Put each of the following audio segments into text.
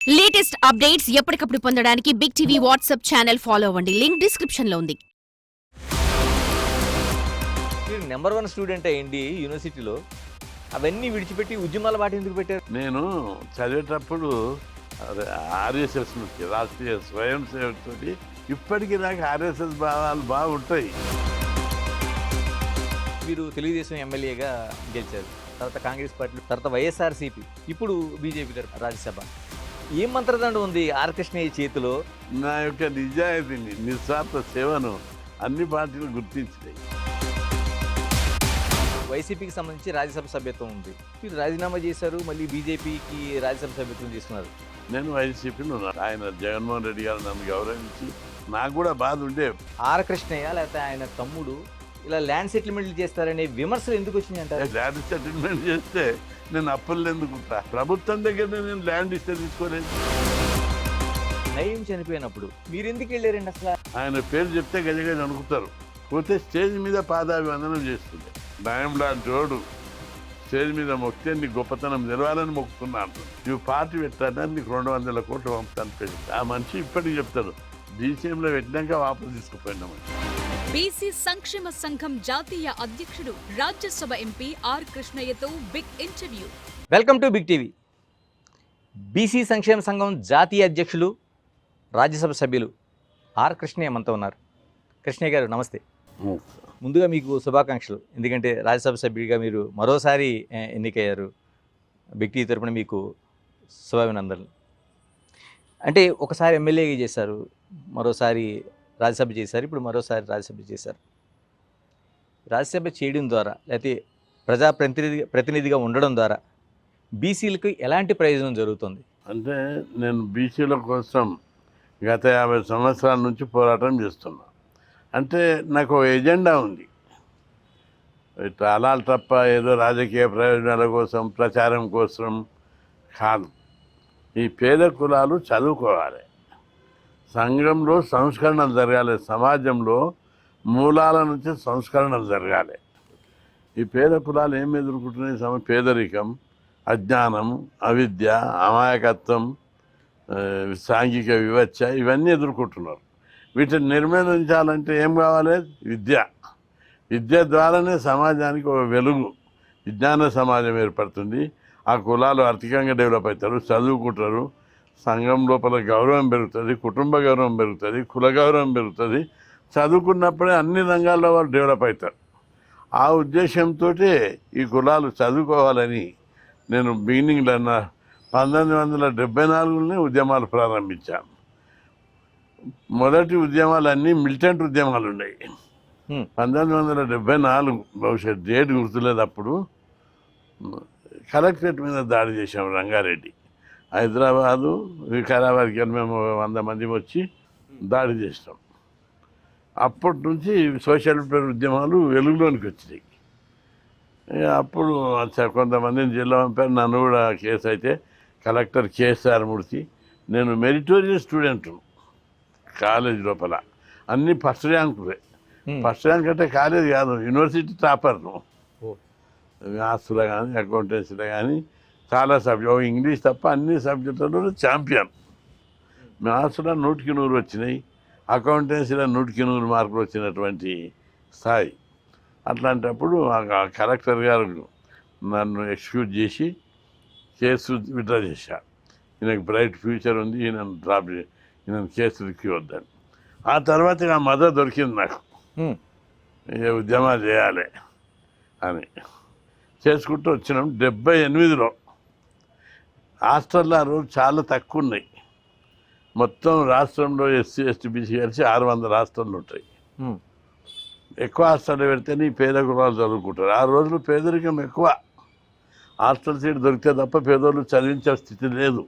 Latest updates ఎప్పటికప్పుడు పొందడానికి Big TV WhatsApp channel follow అవ్వండి. లింక్ డిస్క్రిప్షన్ లో ఉంది. మీరు నెంబర్ 1 స్టూడెంట్ అయ్యండి యూనివర్సిటీలో. అవన్నీ విడిచిపెట్టి ఉద్యమాల బాట ఎందుకు పెట్టారు? నేను చదివేటప్పుడు ఆర్ఎస్ఎస్ నుంచి రాష్ట్రీయ స్వయం సేవకుడి ఇప్పటికీ నాకు ఆర్ఎస్ఎస్ భావాలు బాగుంటాయి. మీరు తెలుగుదేశం ఎమ్మెల్యేగా గెలిచారు, తర్వాత కాంగ్రెస్ పార్టీ, తర్వాత వైఎస్ఆర్సీపీ, ఇప్పుడు బీజేపీ రాజ్యసభ. ఏం మంత్రదండం ఉంది ఆర్ కృష్ణయ్య చేతిలో? నా యొక్క నిజాయితీని, నిస్వార్థ సేవను అన్ని పార్టీలు గుర్తించినాయి. వైసీపీకి సంబంధించి రాజ్యసభ సభ్యత్వం ఉంది, మీరు రాజీనామా చేశారు, మళ్ళీ బీజేపీకి రాజ్యసభ సభ్యత్వం తీసుకున్నారు. నేను వైసీపీలో ఉన్నాను. ఆయన జగన్మోహన్ రెడ్డి గారు నన్ను గౌరవించి, నాకు కూడా బాధ ఉండే. ఆర్ కృష్ణయ్య లేకపోతే ఆయన తమ్ముడు ఇలా ల్యాండ్ సెటిల్మెంట్లు చేస్తారనే విమర్శలు ఎందుకు వచ్చినాయి అంటారు? ల్యాండ్ సెటిల్మెంట్ చేస్తే నేను అప్పులు ఎందుకుంటా? ప్రభుత్వం దగ్గర నేను ల్యాండ్ ఇస్తే తీసుకోలేదు. నయం చనిపోయినప్పుడు మీరు ఎందుకు వెళ్ళారండి అసలు? ఆయన పేరు చెప్తే గజగజ అనుకుంటారు. పోతే స్టేజ్ మీద పాదాభివందనం చేస్తుండే. నయం లాంటి రోడ్డు స్టేజ్ మీద మొక్కితే నీ గొప్పతనం తెలవాలని మొక్కుతున్నాను. నువ్వు పార్టీ పెట్టాలని నీకు 200 కోట్లు పంపుతాను పేరు. ఆ మనిషి ఇప్పటికి చెప్తాడు, డీసీఎంలో పెట్టినాక వాపసు తీసుకుపోయినామని. బీసీ సంక్షేమ సంఘం జాతీయ అధ్యక్షుడు రాజ్యసభ ఎంపీ ఆర్ కృష్ణయ్యతో big interview. Welcome to big TV. BC సంక్షేమ సంఘం జాతీయ అధ్యక్షులు, రాజ్యసభ సభ్యులు ఆర్ కృష్ణయ్య మనతో ఉన్నారు. కృష్ణయ్య గారు నమస్తే. ముందుగా మీకు శుభాకాంక్షలు, ఎందుకంటే రాజ్యసభ సభ్యుడిగా మీరు మరోసారి ఎన్నికయ్యారు. బిగ్ టీవీ తరపున మీకు శుభాభినందనలు. అంటే ఒకసారి ఎమ్మెల్యేగా చేశారు, మరోసారి రాజ్యసభ చేశారు, ఇప్పుడు మరోసారి రాజ్యసభ చేశారు. రాజ్యసభ చేయడం ద్వారా లేకపోతే ప్రతినిధిగా ఉండడం ద్వారా బీసీలకు ఎలాంటి ప్రయోజనం జరుగుతుంది? అంటే నేను బీసీల కోసం గత 50 సంవత్సరాల నుంచి పోరాటం చేస్తున్నా. అంటే నాకు ఎజెండా ఉంది. ఇట్లా అలాలు తప్ప ఏదో రాజకీయ ప్రయోజనాల కోసం, ప్రచారం కోసం కాదు. ఈ పేద కులాలు చదువుకోవాలి, సంఘంలో సంస్కరణలు జరగాలి, సమాజంలో మూలాల నుంచి సంస్కరణలు జరగాలి. ఈ పేద కులాలు ఏం ఎదుర్కొంటున్నాయి? పేదరికం, అజ్ఞానం, అవిద్య, అమాయకత్వం, సాంఘిక వివక్ష, ఇవన్నీ ఎదుర్కొంటున్నారు. వీటిని నిర్మూలించాలంటే ఏం కావాలి? విద్య. విద్య ద్వారానే సమాజానికి ఒక వెలుగు, విజ్ఞాన సమాజం ఏర్పడుతుంది. ఆ కులాలు ఆర్థికంగా డెవలప్ అవుతారు, చదువుకుంటారు, సంఘం లోపల గౌరవం పెరుగుతుంది, కుటుంబ గౌరవం పెరుగుతుంది, కుల గౌరవం పెరుగుతుంది. చదువుకున్నప్పుడే అన్ని రంగాల్లో వాళ్ళు డెవలప్ అవుతారు. ఆ ఉద్దేశంతో ఈ కులాలు చదువుకోవాలని నేను బిగినింగ్లో 1974లోనే ఉద్యమాలు ప్రారంభించాను. మొదటి ఉద్యమాలన్నీ మిలిటెంట్ ఉద్యమాలు ఉన్నాయి. 1974 బహుశా డేట్ గుర్తులేదు. అప్పుడు కలెక్టరేట్ మీద దాడి చేశాం. రంగారెడ్డి, హైదరాబాదు, వికారాబాద్కి మేము 100 మంది వచ్చి దాడి చేస్తాం. అప్పటి నుంచి సోషల్ ఉద్యమాలు వెలుగులోనికి వచ్చినాయి. అప్పుడు కొంతమందిని జిల్లా పంపారు. నన్ను కూడా కేసు అయితే కలెక్టర్ కేసీఆర్ మూర్తి. నేను మెరిటోరియస్ స్టూడెంట్ కాలేజ్ లోపల, అన్నీ ఫస్ట్ ర్యాంకులే. ఫస్ట్ ర్యాంక్ అంటే కాలేజ్ కాదు, యూనివర్సిటీ టాపర్ను. మ్యాథ్స్లో కానీ, అకౌంటెన్సీలో కానీ చాలా సబ్జెక్ట్, ఇంగ్లీష్ తప్ప అన్ని సబ్జెక్టులలో ఛాంపియన్. మ్యాథ్స్లో 100కి 100 వచ్చినాయి, అకౌంటెన్సీలో 100కి 100 మార్కులు వచ్చినటువంటి స్థాయి. అట్లాంటప్పుడు కలెక్టర్ గారు నన్ను ఎక్స్క్యూజ్ చేసి కేసు విత్డ్రా చేశారు. ఈయనకు బ్రైట్ ఫ్యూచర్ ఉంది, ఈయన కేసు వద్దని. ఆ తర్వాత ఆ మద్దతు దొరికింది నాకు, ఏ ఉద్యమాలు చేయాలి అని చేసుకుంటూ వచ్చినాం. 78లో హాస్టల్లో ఆ రోజు చాలా తక్కువ ఉన్నాయి. మొత్తం రాష్ట్రంలో ఎస్సీ ఎస్టీ బీసీ కలిసి 600 హాస్టళ్ళు ఉంటాయి. ఎక్కువ హాస్టల్లో పెడితేనే ఈ పేద కులాలు చదువుకుంటారు. ఆ రోజులు పేదరికం ఎక్కువ. హాస్టల్ సీట్ దొరికితే తప్ప పేదోళ్ళు చదివించే స్థితి లేదు.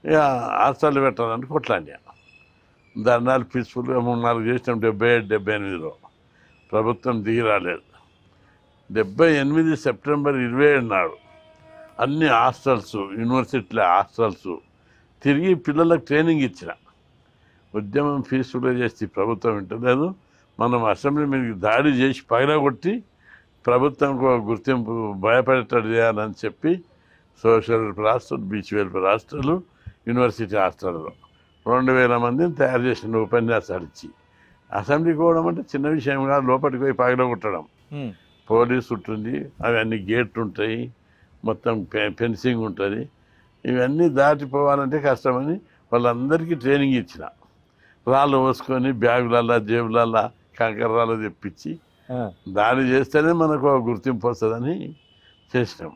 ఇక హాస్టల్ పెట్టాలని కొట్లాడినా. ధర్నాలు పీస్ఫుల్గా 3-4 చేసినాం. 77, 78లో ప్రభుత్వం దిగి రాలేదు. 78 సెప్టెంబర్ 27 నాడు అన్ని హాస్టల్స్, యూనివర్సిటీల హాస్టల్స్ తిరిగి పిల్లలకు ట్రైనింగ్ ఇచ్చిన. ఉద్యమం పీస్ఫుల్గా చేస్తే ప్రభుత్వం వింటలేదు. మనం అసెంబ్లీ మీదకి దాడి చేసి పగలగొట్టి ప్రభుత్వంకు గుర్తింపు భయపడేటట్టు చేయాలని చెప్పి social welfare hostel, beach welfare hostel, university హాస్టల్లో 2000 మందిని తయారు చేసిన ఉపన్యాసాలు ఇచ్చి. అసెంబ్లీకి పోవడం అంటే చిన్న విషయం కాదు, లోపలికి పోయి పగలగొట్టడం. పోలీసు ఉంటుంది, అవన్నీ గేట్లు ఉంటాయి, మొత్తం ఫెన్సింగ్ ఉంటుంది. ఇవన్నీ దాటిపోవాలంటే కష్టమని వాళ్ళందరికీ ట్రైనింగ్ ఇచ్చిన. రాళ్ళు పోసుకొని బ్యాగులల్లా జేబులల్లా కంకర్రాలు తెప్పించి దాడి చేస్తేనే మనకు గుర్తింపు వస్తుందని చేసినాం.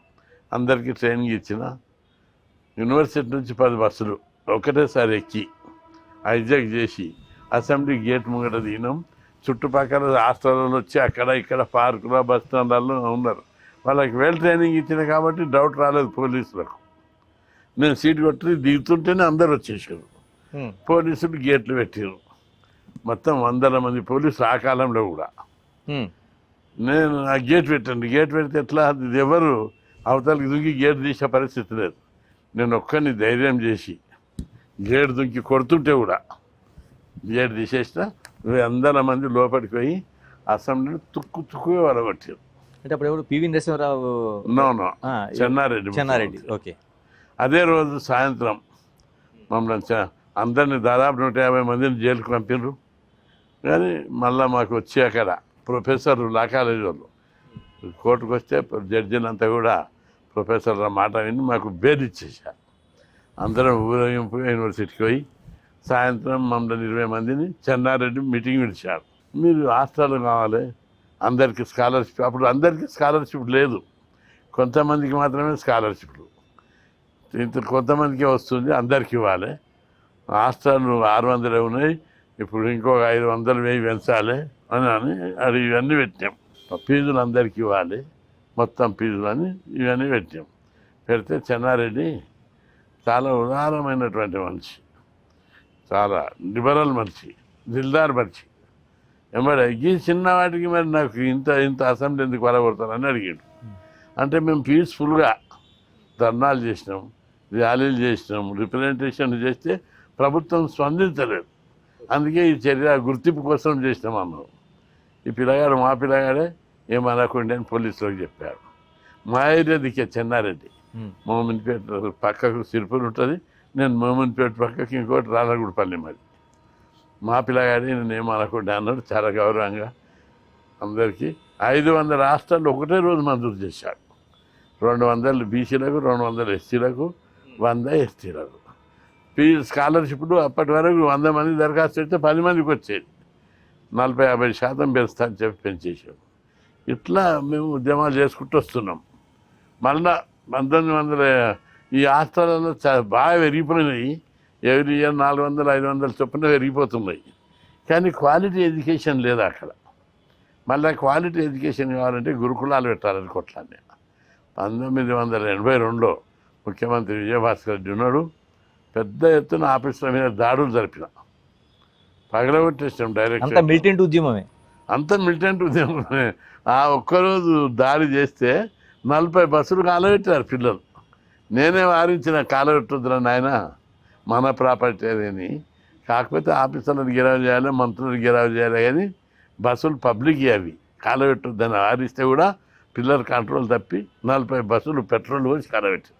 అందరికీ ట్రైనింగ్ ఇచ్చిన. యూనివర్సిటీ నుంచి 10 బస్సులు ఒకటేసారి ఎక్కి హైజాక్ చేసి అసెంబ్లీ గేట్ ముంగట దిగినాం. చుట్టుపక్కల హాస్టల్లో వచ్చి అక్కడ ఇక్కడ పార్కులో బస్ స్టాండ్లలో ఉన్నారు. వాళ్ళకి వెల్ ట్రైనింగ్ ఇచ్చిన కాబట్టి డౌట్ రాలేదు పోలీసులకు. నేను సీట్ కొట్టి దిగుతుంటేనే అందరు వచ్చేసారు. పోలీసులు గేట్లు పెట్టారు. మొత్తం 100 మంది పోలీసులు ఆ కాలంలో కూడా. నేను ఆ గేట్ పెట్టండి, గేట్ పెడితే ఎట్లా, అది ఎవరు అవతలకి దుంకి గేట్ తీసే పరిస్థితి లేదు. నేను ఒక్కరిని ధైర్యం చేసి గేట్ దుంకి కొడుతుంటే కూడా గేట్ తీసేసిన. 100 మంది లోపలికి పోయి అసెంబ్లీని తుక్కుగా వలగొట్టారు. అంటే అప్పుడు ఎవరు PV Narasimharao? No Chennareddy. Okay. అదే రోజు సాయంత్రం మమ్మల్ని అందరినీ దాదాపు 150 మందిని జైలుకు పంపినారు. కానీ మళ్ళీ మాకు వచ్చి అక్కడ ప్రొఫెసర్ లా కాలేజీ వాళ్ళు కోర్టుకు వస్తే జడ్జిని అంతా కూడా ప్రొఫెసర్ల మాట విని మాకు బెయిల్ ఇచ్చేసారు. అందరం ఊరేగింపు యూనివర్సిటీకి పోయి సాయంత్రం మమ్మల్ని 20 మందిని చెన్నారెడ్డి మీటింగ్ పిలిచారు. మీరు హాస్టల్ కావాలి, అందరికీ స్కాలర్షిప్. అప్పుడు అందరికీ స్కాలర్షిప్ లేదు, కొంతమందికి మాత్రమే స్కాలర్షిప్లు. కొంతమందికి వస్తుంది, అందరికి ఇవ్వాలి. హాస్టల్ 600 ఉన్నాయి, ఇప్పుడు ఇంకొక 500 1000 పెంచాలి అని ఇవన్నీ పెట్టాం. ఫీజులు అందరికి ఇవ్వాలి, మొత్తం ఫీజులు అని ఇవన్నీ పెట్టాం. పెడితే చెన్నారెడ్డి చాలా ఉదారమైనటువంటి మనిషి, చాలా లిబరల్ మనిషి, దిల్దార్ మనిషి. ఏమన్నా ఈ చిన్న వాటికి మరి నాకు ఇంత అసెంబ్లీ ఎందుకు వలగొడతానని అడిగాడు. అంటే మేము పీస్ఫుల్గా ధర్నాలు చేసినాం, ర్యాలీలు చేసినాం, రిప్రజెంటేషన్ చేస్తే ప్రభుత్వం స్పందించలేదు. అందుకే ఈ చర్య గుర్తింపు కోసం చేసినాం అన్నాం. ఈ పిల్లగాడు మా పిల్లగాడే ఏమనకుండా అని పోలీసులకు చెప్పారు. మా ఏరియా దిక్కే చెన్నారెడ్డి, మోమిన్పేట పక్కకు సిరిపూర్ ఉంటుంది, నేను మోమిన్పేట పక్కకి ఇంకోటి రాళ్ళగూడపల్లి. మరి మా పిల్లగాడి నేను ఏమనకుండా అన్నాడు. చాలా గౌరవంగా అందరికీ 500 హాస్టళ్ళు ఒకటే రోజు మంజూరు చేశాడు. 200 బీసీలకు, 200 ఎస్సీలకు, 100 ఎస్టీలకు. స్కాలర్షిప్లు అప్పటి వరకు 100 మంది దరఖాస్తు పెడితే 10 మందికి వచ్చేది. 40-50% పెంచుతా అని చెప్పి పెంచేసాం. ఇట్లా మేము ఉద్యమాలు చేసుకుంటూ వస్తున్నాం. మళ్ళా 1900 ఈ హాస్టల్లో బాగా పెరిగిపోయినాయి. ఎవ్రీ ఇయర్ 400-500 చొప్పున పెరిగిపోతున్నాయి. కానీ క్వాలిటీ ఎడ్యుకేషన్ లేదు అక్కడ. మళ్ళీ క్వాలిటీ ఎడ్యుకేషన్ కావాలంటే గురుకులాలు పెట్టాలని కొట్లాన్ని. 1982లో ముఖ్యమంత్రి విజయభాస్కర్ రెడ్డి ఉన్నాడు. పెద్ద ఎత్తున ఆఫీసుల మీద దాడులు జరిపిన, పగలగొట్టేసాం డైరెక్ట్. అంత మిలిటెంట్ ఉద్యమమే. ఆ ఒక్కరోజు దాడి చేస్తే 40 బస్సులు కాలబెట్టారు పిల్లలు. నేనే వారించిన కాలబెట్టొద్దురని ఆయన, మన ప్రాపర్టీ అని. కాకపోతే ఆఫీసర్లను గిరావు చేయాలి, మంత్రులను గిరావు చేయాలి, కానీ బస్సులు పబ్లిక్ అవి కాలబెట్టొద్దని వారిస్తే కూడా పిల్లల కంట్రోల్ తప్పి 40 బస్సులు పెట్రోల్ పోసి కాలబెట్టారు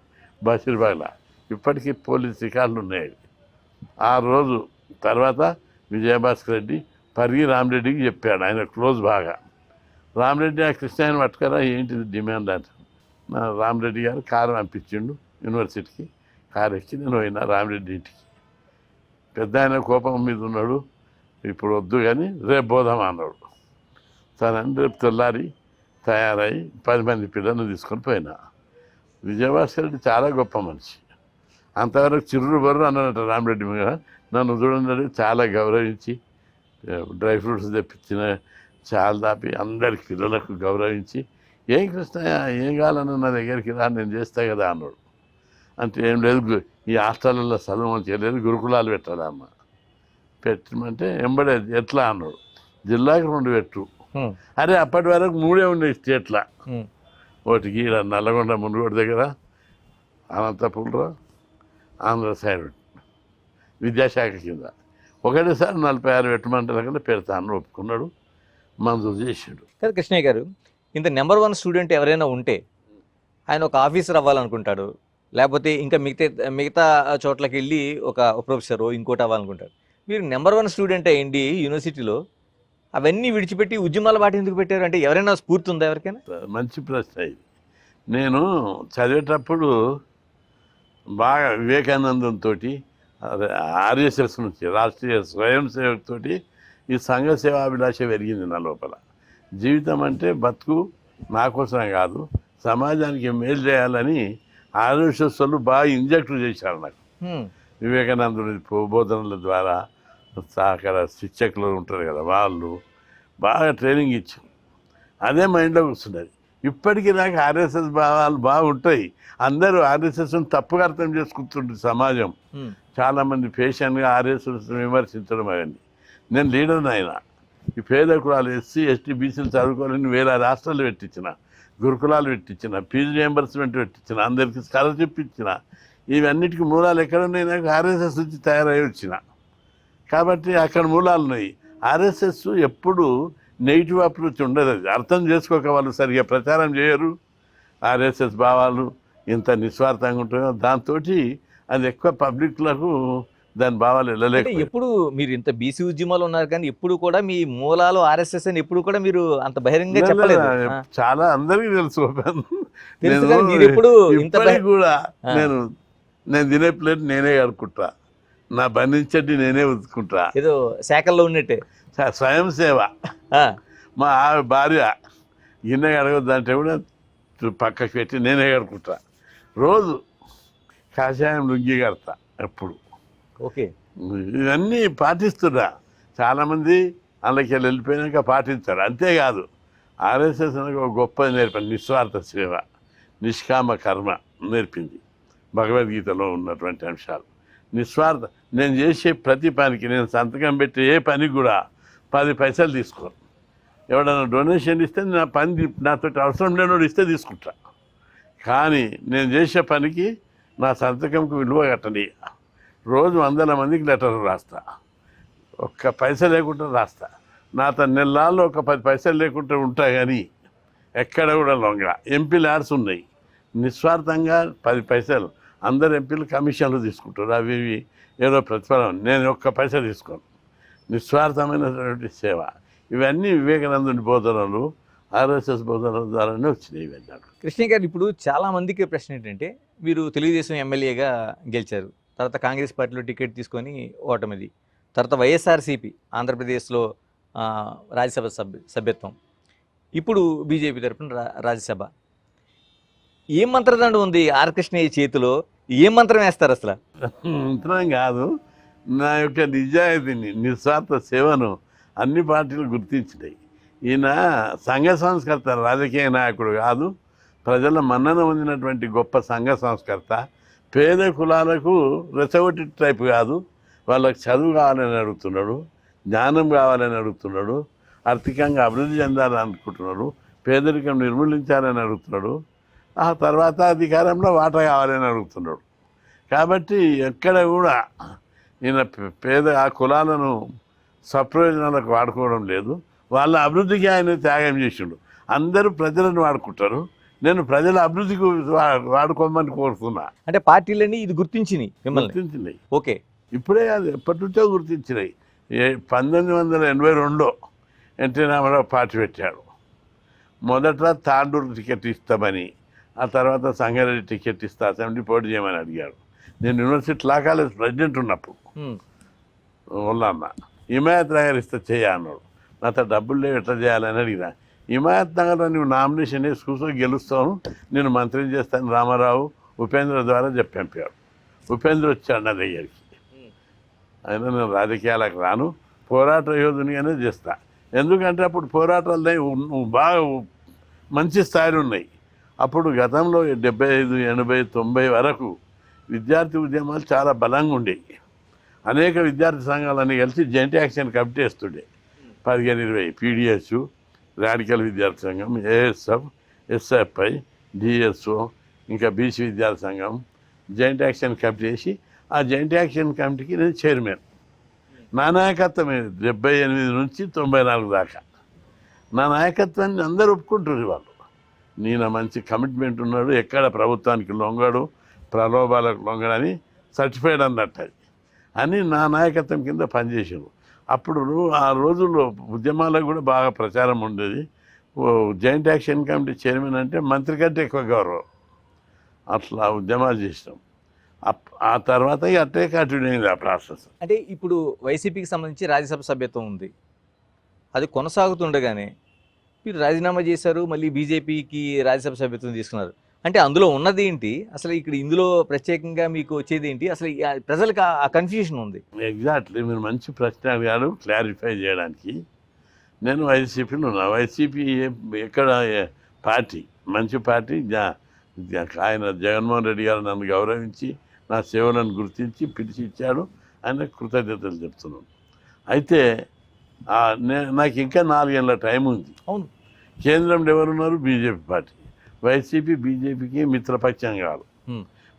బషీర్బాగ్లో. ఇప్పటికీ పోలీస్ రికార్డులు ఉన్నాయి. ఆ రోజు తర్వాత విజయభాస్కర్ రెడ్డి పరిగి రామరెడ్డికి చెప్పాడు, ఆయన క్లోజ్ బాగా. రామరెడ్డి ఆ కృష్ణాయని పట్టుకరా, ఏంటిది డిమాండ్ అంటే. నా రామరెడ్డి గారు కారు పంపించిండు యూనివర్సిటీకి. కారు ఎక్కి నేను పోయినా రామరెడ్డి ఇంటికి. పెద్ద ఆయన కోపం మీద ఉన్నాడు, ఇప్పుడు వద్దు కానీ రేపు పోదాం అన్నాడు. తనని రేపు తెల్లారి తయారై 10 మంది పిల్లల్ని తీసుకొని పోయినా. విజయభాస్కర్ రెడ్డి చాలా గొప్ప మనిషి. అంతవరకు చిర్రు బర్రు అన్నట్టు రామరెడ్డి మీద. నన్ను చూడండి చాలా గౌరవించి డ్రై ఫ్రూట్స్ తెప్పించిన చాలా దాపి అందరికి పిల్లలకు గౌరవించి, ఏం కృష్ణయ్య ఏం కావాలన్నా నా దగ్గరికి రా, నేను చేస్తా కదా అన్నాడు. అంటే ఏం లేదు, ఈ హాస్టల్లో చదువు మంచిగా లేదు, గురుకులాలు పెట్టాలమ్మ. పెట్టమంటే ఎంబడే ఎట్లా అన్నాడు. జిల్లాకి 2 పెట్టు. అరే అప్పటి వరకు 3 ఉన్నాయి స్టేట్లా. ఒకటికి నల్లగొండ మునుగోడు దగ్గర, అనంతపురంలో, ఆంధ్ర సైడ్ విద్యాశాఖ కింద. ఒకటేసారి 46 పెట్టమంటారు కదా, పెడతాను ఒప్పుకున్నాడు, మంజూరు చేసాడు. కదా కృష్ణయ్య గారు, ఇంత నెంబర్ 1 స్టూడెంట్ ఎవరైనా ఉంటే ఆయన ఒక ఆఫీసర్ అవ్వాలనుకుంటాడు, లేకపోతే ఇంకా మిగతా చోట్లకి వెళ్ళి ఒక ప్రొఫెసర్ ఇంకోటి అవ్వాలనుకుంటారు. మీరు నెంబర్ 1 స్టూడెంట్ అయ్యండి యూనివర్సిటీలో, అవన్నీ విడిచిపెట్టి ఉద్యమాల బాట ఎందుకు పెట్టారు? అంటే ఎవరైనా స్ఫూర్తి ఉందా ఎవరికైనా? మంచి ప్రశ్న ఇది. నేను చదివేటప్పుడు బాగా వివేకానందంతో, ఆర్ఎస్ఎస్ నుంచి, రాష్ట్రీయ స్వయం సేవకుతోటి ఈ సంఘ సేవాభిలాష పెరిగింది నా లోపల. జీవితం అంటే బతుకు నా కోసమే కాదు, సమాజానికి మేలు చేయాలని ఆర్ఎస్ఎస్ వాళ్ళు బాగా ఇంజెక్ట్ చేశారు నాకు. వివేకానందుడి బోధనల ద్వారా అక్కడ శిక్షకులు ఉంటారు కదా, వాళ్ళు బాగా ట్రైనింగ్ ఇచ్చారు. అదే మైండ్లో కూర్చున్నది. ఇప్పటికీ నాకు ఆర్ఎస్ఎస్ భావాలు బాగుంటాయి. అందరూ ఆర్ఎస్ఎస్ని తప్పుగా అర్థం చేసుకుంటుంది సమాజం. చాలామంది పేషెంట్గా ఆర్ఎస్ఎస్ని విమర్శించడం అవన్నీ. నేను లీడర్ని అయినా ఈ పేద కులాలు ఎస్సీ ఎస్టీ బీసీలు చదువుకోవాలని వేరే రాష్ట్రాలు పెట్టించిన, గురుకులాలు పెట్టించిన, ఫీజు రియంబర్స్మెంట్ పెట్టించిన, అందరికీ స్కాలర్షిప్ ఇచ్చిన, ఇవన్నిటికీ మూలాలు ఎక్కడున్నాయి? నాకు ఆర్ఎస్ఎస్ నుంచి తయారై వచ్చిన కాబట్టి అక్కడ మూలాలు ఉన్నాయి. ఆర్ఎస్ఎస్ ఎప్పుడు నెగిటివ్ అప్రోచ్ ఉండదు. అది అర్థం చేసుకోక వాళ్ళు సరిగా ప్రచారం చేయరు. ఆర్ఎస్ఎస్ భావాలు ఇంత నిస్వార్థంగా ఉంటాయో దాంతో అది ఎక్కువ పబ్లిక్లకు దాని భావాలు వెళ్ళలేక. ఎప్పుడు మీరు ఇంత బీసీ ఉద్యమాలు ఉన్నారు కానీ ఎప్పుడు కూడా మీ మూలాలు ఆర్ఎస్ఎస్ అని ఎప్పుడు కూడా మీరు అంత బహిరంగంగా చెప్పలేదు. చాలా అందరికీ తెలుసు. ఇప్పటికి కూడా నేను తినే ప్లేట్ నేనే కడుక్కుంటా, నా బంధించండి నేనే ఉతుక్కుంటా. ఏదో శాఖల్లో ఉన్నట్టే స్వయం సేవ. మా భార్య గిన్నె కడగొద్దంటే కూడా పక్కకి పెట్టి నేనే కడుక్కుంటా. రోజు కాషాయం లుంగి కడతా ఎప్పుడు. ఓకే, ఇవన్నీ పాటిస్తున్నా. చాలామంది అందులోకి వెళ్ళిపోయినాక పాటించారు. అంతేకాదు ఆర్ఎస్ఎస్ అనేది ఒక గొప్ప నేర్పింది. నిస్వార్థ సేవ, నిష్కామ కర్మ నేర్పింది భగవద్గీతలో ఉన్నటువంటి అంశాలు. నిస్వార్థ, నేను చేసే ప్రతి పనికి, నేను సంతకం పెట్టే ఏ పనికి కూడా 10 పైసలు తీసుకోను. ఎవడన్నా డొనేషన్ ఇస్తే నా పని నాతో అవసరం లేనోడు ఇస్తే తీసుకుంటా. కానీ నేను చేసే పనికి నా సంతకంకు విలువ కట్టని. రోజు 100 మందికి లెటర్లు రాస్తా, ఒక్క పైసా లేకుండా రాస్తా. నా నెలల్లో ఒక 10 పైసలు లేకుండా ఉంటా. కానీ ఎక్కడ కూడా లొంగ. ఎంపీ ల్యాడ్స్ ఉన్నాయి, నిస్వార్థంగా 10 పైసలు. అందరు ఎంపీలు కమిషన్లు తీసుకుంటారు, అవి ఏదో ప్రతిఫలం. నేను ఒక్క పైసా తీసుకోను. నిస్వార్థమైనటువంటి సేవ. ఇవన్నీ వివేకానందుని బోధనలు, ఆర్ఎస్ఎస్ బోధనల ద్వారానే వచ్చినాయి ఇవన్నీ. కృష్ణ గారు, ఇప్పుడు చాలామందికి ప్రశ్న ఏంటంటే, మీరు తెలుగుదేశం ఎమ్మెల్యేగా గెలిచారు, తర్వాత కాంగ్రెస్ పార్టీలో టికెట్ తీసుకొని ఓటమిది, తర్వాత వైఎస్ఆర్సీపీ ఆంధ్రప్రదేశ్లో రాజ్యసభ సభ్యత్వం, ఇప్పుడు బీజేపీ తరఫున రాజ్యసభ. ఏం మంత్రదండం ఉంది ఆర్ కృష్ణయ్య చేతిలో? ఏం మంత్రం వేస్తారు అసలు? మంత్రం కాదు, నా యొక్క నిజాయితీని, నిస్వార్థ సేవను అన్ని పార్టీలు గుర్తించినాయి. ఈయన సంఘ సంస్కర్త, రాజకీయ నాయకుడు కాదు, ప్రజల మన్నన పొందినటువంటి గొప్ప సంఘ సంస్కర్త. పేద కులాలకు రెచ్చగొట్టి టైపు కాదు, వాళ్ళకి చదువు కావాలని అడుగుతున్నాడు, జ్ఞానం కావాలని అడుగుతున్నాడు, ఆర్థికంగా అభివృద్ధి చెందాలని అనుకుంటున్నాడు, పేదరికం నిర్మూలించాలని అడుగుతున్నాడు, ఆ తర్వాత అధికారంలో వాటా కావాలని అడుగుతున్నాడు. కాబట్టి ఎక్కడ కూడా ఈయన ఆ కులాలను స్వప్రయోజనాలకు వాడుకోవడం లేదు. వాళ్ళ అభివృద్ధికి ఆయన త్యాగం చేసిండు. అందరూ ప్రజలను వాడుకుంటారు, నేను ప్రజల అభివృద్ధికి వాడుకోమని కోరుతున్నా. అంటే పార్టీలన్నీ ఇది గుర్తించినాయి, గుర్తించినాయి. ఓకే, ఇప్పుడే కాదు, ఎప్పటి నుంచో గుర్తించినాయి. 1982లో ఎన్టీ రామారావు పార్టీ పెట్టాడు. మొదట తాండూరు టికెట్ ఇస్తామని, ఆ తర్వాత సంగారెడ్డి టికెట్ ఇస్తా, అసెంబ్లీ పోటీ చేయమని అడిగాడు. నేను యూనివర్సిటీ లా కాలేజ్ ప్రెసిడెంట్ ఉన్నప్పుడు వాళ్ళన్న హిమాయత్ నగర్ ఇస్తే అన్నాడు. నాతో డబ్బులు లేవు, ఎట్లా చేయాలని అడిగినా. హిమాయత్ నగర్లో నువ్వు నామినేషన్ వేసి కూర్చొని గెలుస్తాను, నేను మంత్రిని చేస్తాను రామారావు ఉపేంద్ర ద్వారా చెప్పంపాడు. ఉపేంద్ర వచ్చాడు నా దగ్గరికి. అయినా నేను రాజకీయాలకు రాను, పోరాట యోధునిగానే చేస్తా. ఎందుకంటే అప్పుడు పోరాటాలు బాగా మంచి స్థాయిలో ఉన్నాయి. అప్పుడు గతంలో 75, 80, 90 వరకు విద్యార్థి ఉద్యమాలు చాలా బలంగా ఉండేవి. అనేక విద్యార్థి సంఘాలన్నీ కలిసి జాయింట్ యాక్షన్ కమిటీ వేస్తుండే. 15-20 పీడిఎస్, రాడికల్ విద్యార్థి సంఘం, ఏఎస్ఎఫ్, ఎస్ఎఫ్ఐ, డిఎస్ఓ, ఇంకా బీసీ విద్యార్థి సంఘం జాయింట్ యాక్షన్ కమిటీ వేసి, ఆ జాయింట్ యాక్షన్ కమిటీకి నేను చైర్మన్. నా నాయకత్వమే 78 నుంచి 94 దాకా. నా నాయకత్వాన్ని అందరూ ఒప్పుకుంటారు. వాళ్ళు నేను మంచి కమిట్మెంట్ ఉన్నాడు, ఎక్కడ ప్రభుత్వానికి లొంగడు, ప్రలోభాలకు లొంగడని సర్టిఫైడ్ అన్నట్టు అది అని నా నాయకత్వం కింద పనిచేసాను. అప్పుడు ఆ రోజుల్లో ఉద్యమాలకు కూడా బాగా ప్రచారం ఉండేది. జాయింట్ యాక్షన్ కమిటీ చైర్మన్ అంటే మంత్రి కంటే ఎక్కువ గౌరవం. అట్లా ఉద్యమాలు చేసినాం. ఆ తర్వాత అట్టే కంటిన్యూ అయింది ఆ ప్రాసెస్. అంటే ఇప్పుడు వైసీపీకి సంబంధించి రాజ్యసభ సభ్యత్వం ఉంది, అది కొనసాగుతుండగానే మీరు రాజీనామా చేశారు, మళ్ళీ బీజేపీకి రాజ్యసభ సభ్యత్వం తీసుకున్నారు. అంటే అందులో ఉన్నది ఏంటి అసలు? ఇక్కడ ఇందులో ప్రత్యేకంగా మీకు వచ్చేది ఏంటి అసలు? ప్రజలకు ఆ కన్ఫ్యూషన్ ఉంది. ఎగ్జాక్ట్లీ, మీరు మంచి ప్రశ్న అడిగారు. క్లారిఫై చేయడానికి నేను వైసీపీలో ఉన్నా. వైసీపీ ఎక్కడ పార్టీ, మంచి పార్టీ. ఆయన జగన్మోహన్ రెడ్డి గారు నన్ను గౌరవించి నా సేవలను గుర్తించి పిలిచి ఇచ్చాడు. ఆయన కృతజ్ఞతలు చెప్తున్నాను. అయితే నాకు ఇంకా 4 ఏళ్ళ టైం ఉంది. అవును, కేంద్రంలో ఎవరున్నారు? BJP party. వైసీపీ బీజేపీకి మిత్రపక్షం కాదు,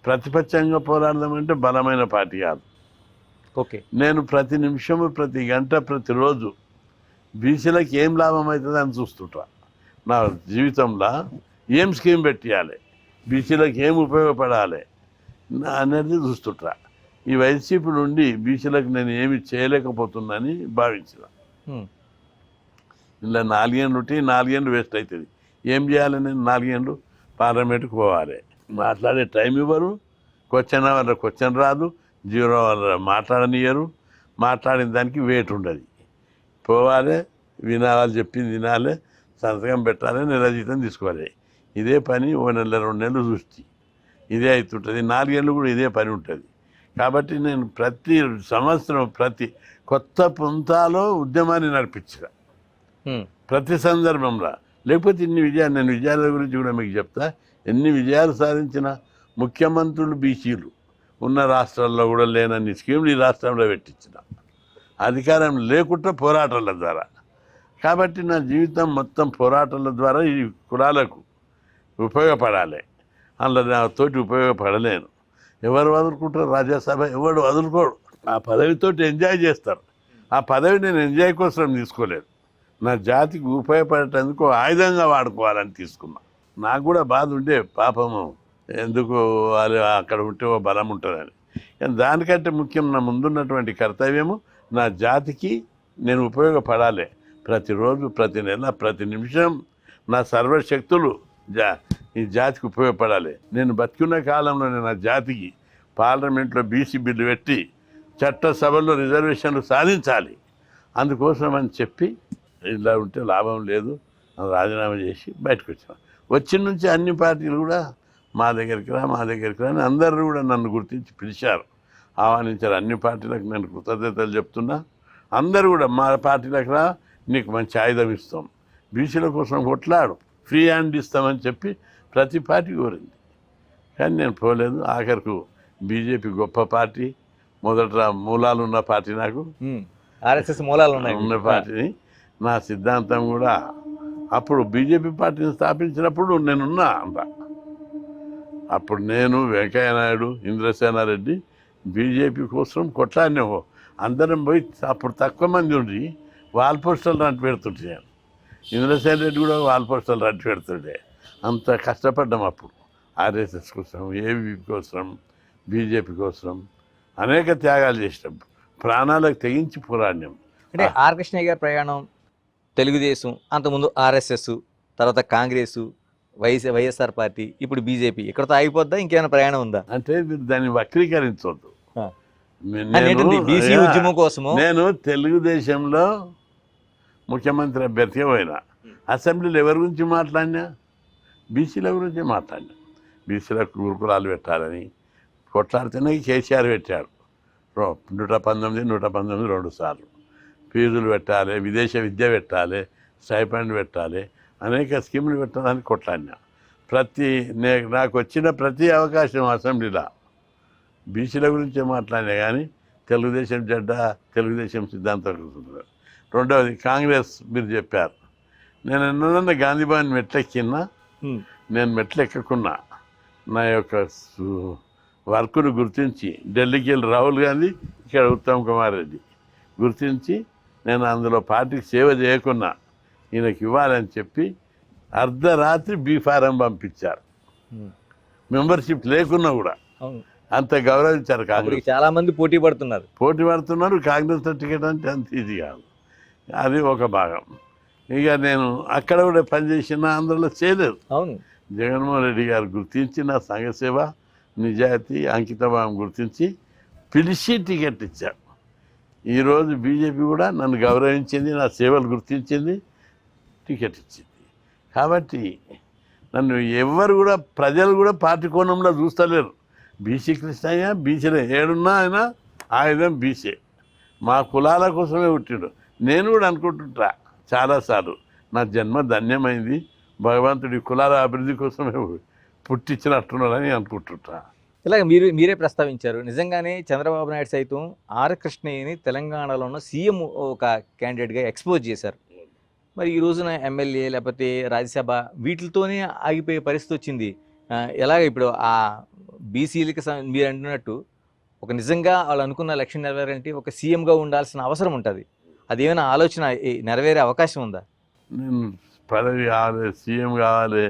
ప్రతిపక్షంగా పోరాడదామంటే బలమైన పార్టీ కాదు. ఓకే, నేను ప్రతి నిమిషము, ప్రతి గంట, ప్రతిరోజు బీసీలకు ఏం లాభం అవుతుంది అని చూస్తుంటా. నా జీవితంలో ఏం స్కీమ్ పెట్టియాలి, బీసీలకు ఏం ఉపయోగపడాలి అనేది చూస్తుంటా. ఈ వైసీపీ నుండి బీసీలకు నేను ఏమి చేయలేకపోతున్నానని భావించిన. ఇలా 4 ఏళ్ళు ఉంటే 4 ఏళ్ళు వేస్ట్ అవుతుంది. ఏం చేయాలి? నేను 4 ఏళ్ళు పార్లమెంట్కి పోవాలి, మాట్లాడే టైం ఇవ్వరు, క్వశ్చన్ వల్ల క్వశ్చన్ రాదు, 0 వల్ల మాట్లాడనియరు, మాట్లాడిన దానికి వెయిట్ ఉండదు. పోవాలి, వినాలి, చెప్పింది వినాలి, సంతకం పెట్టాలి, నెల జీతం తీసుకోవాలి. ఇదే పని 1 నెల 2 నెలలు చూస్తే ఇదే అవుతుంటుంది. 4 ఏళ్ళు కూడా ఇదే పని ఉంటుంది. కాబట్టి నేను ప్రతి సంవత్సరం ప్రతి కొత్త పుంతాలో ఉద్యమాన్ని నడిపించిన, ప్రతి సందర్భంలో. లేకపోతే ఇన్ని విజయాలు, నేను విజయాల గురించి కూడా మీకు చెప్తా. ఎన్ని విజయాలు సాధించిన ముఖ్యమంత్రులు బీసీలు ఉన్న రాష్ట్రాల్లో కూడా లేనన్ని స్కీములు ఈ రాష్ట్రంలో పెట్టించిన, అధికారం లేకుండా పోరాటాల ద్వారా. కాబట్టి నా జీవితం మొత్తం పోరాటాల ద్వారా ఈ కులాలకు ఉపయోగపడాలి. అందులో నా తోటి ఉపయోగపడలేను. ఎవరు వదులుకుంటారు? రాజ్యసభ ఎవడు వదులుకోడు. ఆ పదవితోటి ఎంజాయ్ చేస్తారు. ఆ పదవి నేను ఎంజాయ్ కోసం తీసుకోలేదు, నా జాతికి ఉపయోగపడేందుకు ఆయుధంగా వాడుకోవాలని తీసుకున్నా. నాకు కూడా బాధ ఉండే, పాపము ఎందుకు వాళ్ళు అక్కడ ఉంటే ఓ బలం ఉంటుందని. కానీ దానికంటే ముఖ్యం నా ముందున్నటువంటి కర్తవ్యము, నా జాతికి నేను ఉపయోగపడాలి. ప్రతిరోజు, ప్రతి నెల, ప్రతి నిమిషం నా సర్వశక్తులు ఈ జాతికి ఉపయోగపడాలి. నేను బతికున్న కాలంలో నేను నా జాతికి పార్లమెంట్లో బీసీ బిల్లు పెట్టి చట్టసభల్లో రిజర్వేషన్లు సాధించాలి. అందుకోసం అని చెప్పి ఇలా ఉంటే లాభం లేదు రాజీనామా చేసి బయటకు వచ్చాను. వచ్చిన నుంచి అన్ని పార్టీలు కూడా మా దగ్గరికి రా అని అందరూ కూడా నన్ను గుర్తించి పిలిచారు, ఆహ్వానించారు. అన్ని పార్టీలకు నేను కృతజ్ఞతలు చెప్తున్నా. అందరూ కూడా మా పార్టీలకు రా, నీకు మంచి ఆయుధం ఇస్తాం, బీసీల కోసం కొట్లాడు, ఫ్రీ హ్యాండ్ ఇస్తామని చెప్పి ప్రతి పార్టీ కోరింది. కానీ నేను పోలేదు. ఆఖరికి బీజేపీ గొప్ప పార్టీ, మొదట మూలాలు ఉన్న పార్టీ, నాకు ఆర్ఎస్ఎస్ మూలాలు ఉన్న పార్టీని. నా సిద్ధాంతం కూడా అప్పుడు బీజేపీ పార్టీని స్థాపించినప్పుడు నేనున్నా అంట. అప్పుడు నేను, వెంకయ్య నాయుడు, ఇంద్రసేనారెడ్డి బీజేపీ కోసం కొట్లాడినాము. అందరం పోయి అప్పుడు తక్కువ మంది ఉండి వాల్ పోస్టర్లు రంటి పెడుతుంటే, ఇంద్రసేన రెడ్డి కూడా వాల్ పోస్టర్లు రంటి పెడుతుండే. అంత కష్టపడ్డాం అప్పుడు. ఆర్ఎస్ఎస్ కోసం, ఏబీ కోసం, బీజేపీ కోసం అనేక త్యాగాలు చేసినాం, ప్రాణాలకు తెగించి పోరాడినాం. అంటే ఆర్ కృష్ణయ్య గారి ప్రయాణం తెలుగుదేశం, అంతకుముందు ఆర్ఎస్ఎస్, తర్వాత కాంగ్రెస్, వైఎస్ఆర్ పార్టీ, ఇప్పుడు బీజేపీ, ఇక్కడతో ఆగిపోద్దా? ఇంకేమైనా ప్రయాణం ఉందా? అంటే మీరు దాన్ని వక్రీకరించవద్దు. బీసీ ఉద్యమం కోసము నేను తెలుగుదేశంలో ముఖ్యమంత్రి అభ్యర్థిగా పోయినా, అసెంబ్లీలో ఎవరి గురించి మాట్లాడినా? బీసీల గురించి మాట్లాడినా. బీసీలకు గురుకులాలు పెట్టాలని కొట్లాడితేనే కేసీఆర్ పెట్టాడు. 119, 119 2 సార్లు. ఫీజులు పెట్టాలి, విదేశ విద్య పెట్టాలి, స్టైపెండ్ పెట్టాలి, అనేక స్కీములు పెట్టడానికి కొట్లాడినా. నాకు వచ్చిన ప్రతి అవకాశం అసెంబ్లీలో బీసీల గురించే మాట్లాడినా. కానీ తెలుగుదేశం జెండా, తెలుగుదేశం సిద్ధాంతం. రెండవది కాంగ్రెస్. మీరు చెప్పారు, నేను ఎన్నోనన్నా గాంధీ భవన్ మెట్లెక్కిన్నా, నేను మెట్లెక్కకున్నా నా యొక్క వర్క్ను గుర్తించి ఢిల్లీకి వెళ్ళి రాహుల్ గాంధీ, ఇక్కడ ఉత్తమ్ కుమార్ రెడ్డి గుర్తించి నేను అందులో పార్టీకి సేవ చేయకున్నా ఈయనకి ఇవ్వాలని చెప్పి అర్ధరాత్రి బీ ఫారం పంపించారు. మెంబర్షిప్ లేకున్నా కూడా అవును. అంత గౌరవించారు అప్పుడు కాంగ్రెస్. చాలా మంది పోటీ పడుతున్నారు. పోటీ పడుతున్నారు. కాంగ్రెస్ టికెట్ అంటే అంత ఈజీ కాదు. అది ఒక భాగం. ఇక నేను అక్కడ కూడా పనిచేసిన అందులో చేయలేదు. అవును. జగన్మోహన్ రెడ్డి గారు గుర్తించి నా సంఘసేవ నిజాయితీ అంకితభావం గుర్తించి పిలిచి టికెట్ ఇచ్చారు. ఈరోజు బీజేపీ కూడా నన్ను గౌరవించింది, నా సేవలు గుర్తించింది, టికెట్ ఇచ్చింది. కాబట్టి నన్ను ఎవరు కూడా ప్రజలు కూడా పార్టీ కోణంలో చూస్తలేరు. బీసీ కృష్ణయ్య బీసీలే ఏడున్నా ఆయన ఆయుధం బీసీ, మా కులాల కోసమే పుట్టిడు. నేను కూడా అనుకుంటుంటా చాలాసార్లు నా జన్మ ధన్యమైంది, భగవంతుడి కులాల అభివృద్ధి కోసమే పుట్టించినట్టున్నాడని అనుకుంటుంటా. ఇలాగ మీరే ప్రస్తావించారు. నిజంగానే చంద్రబాబు నాయుడు సైతం ఆర్ కృష్ణయ్యని తెలంగాణలో ఉన్న సీఎం ఒక క్యాండిడేట్గా ఎక్స్పోజ్ చేశారు. మరి ఈ రోజున ఎమ్మెల్యే లేకపోతే రాజ్యసభ వీటితోనే ఆగిపోయే పరిస్థితి వచ్చింది. ఎలాగ ఇప్పుడు ఆ బీసీలకి మీరు అంటున్నట్టు ఒక నిజంగా వాళ్ళు అనుకున్న లక్ష్యం నెరవేరాలంటే ఒక సీఎంగా ఉండాల్సిన అవసరం ఉంటుంది. అదేమైనా ఆలోచన నెరవేరే అవకాశం ఉందా? నేను పదవి కావాలి, సీఎం కావాలి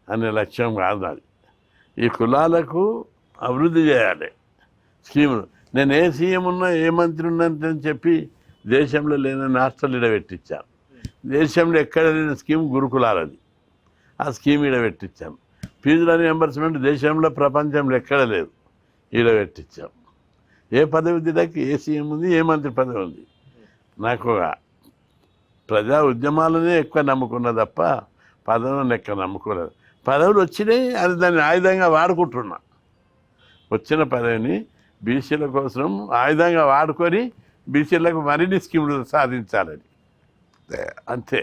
అనే లక్ష్యం కాదు అది. ఈ కులాలకు అభివృద్ధి చేయాలి స్కీములు. నేను ఏ సీఎం ఉన్నా ఏ మంత్రి ఉన్నని చెప్పి దేశంలో లేని హాస్టల్ ఇడబెట్టించాను. దేశంలో ఎక్కడ లేని స్కీమ్ గురుకులాలది. ఆ స్కీమ్ ఇడబెట్టించాను. ఫీజుల రియంబర్స్మెంట్ దేశంలో ప్రపంచంలో ఎక్కడ లేదు, ఇడబెట్టించాం. ఏ పదవి దినకి ఏ సీఎం ఉంది, ఏ మంత్రి పదవి ఉంది. నాకు ప్రజా ఉద్యమాలనే ఎక్కువ నమ్ముకున్నా తప్ప పదవులను ఎక్కువ నమ్ముకోలేదు. పదవులు వచ్చినాయి, అది దాన్ని ఆయుధంగా వాడుకుంటున్నా. వచ్చిన పదవిని బీసీల కోసం ఆయుధంగా వాడుకొని బీసీలకు మరిన్ని స్కీములు సాధించాలని అంతే.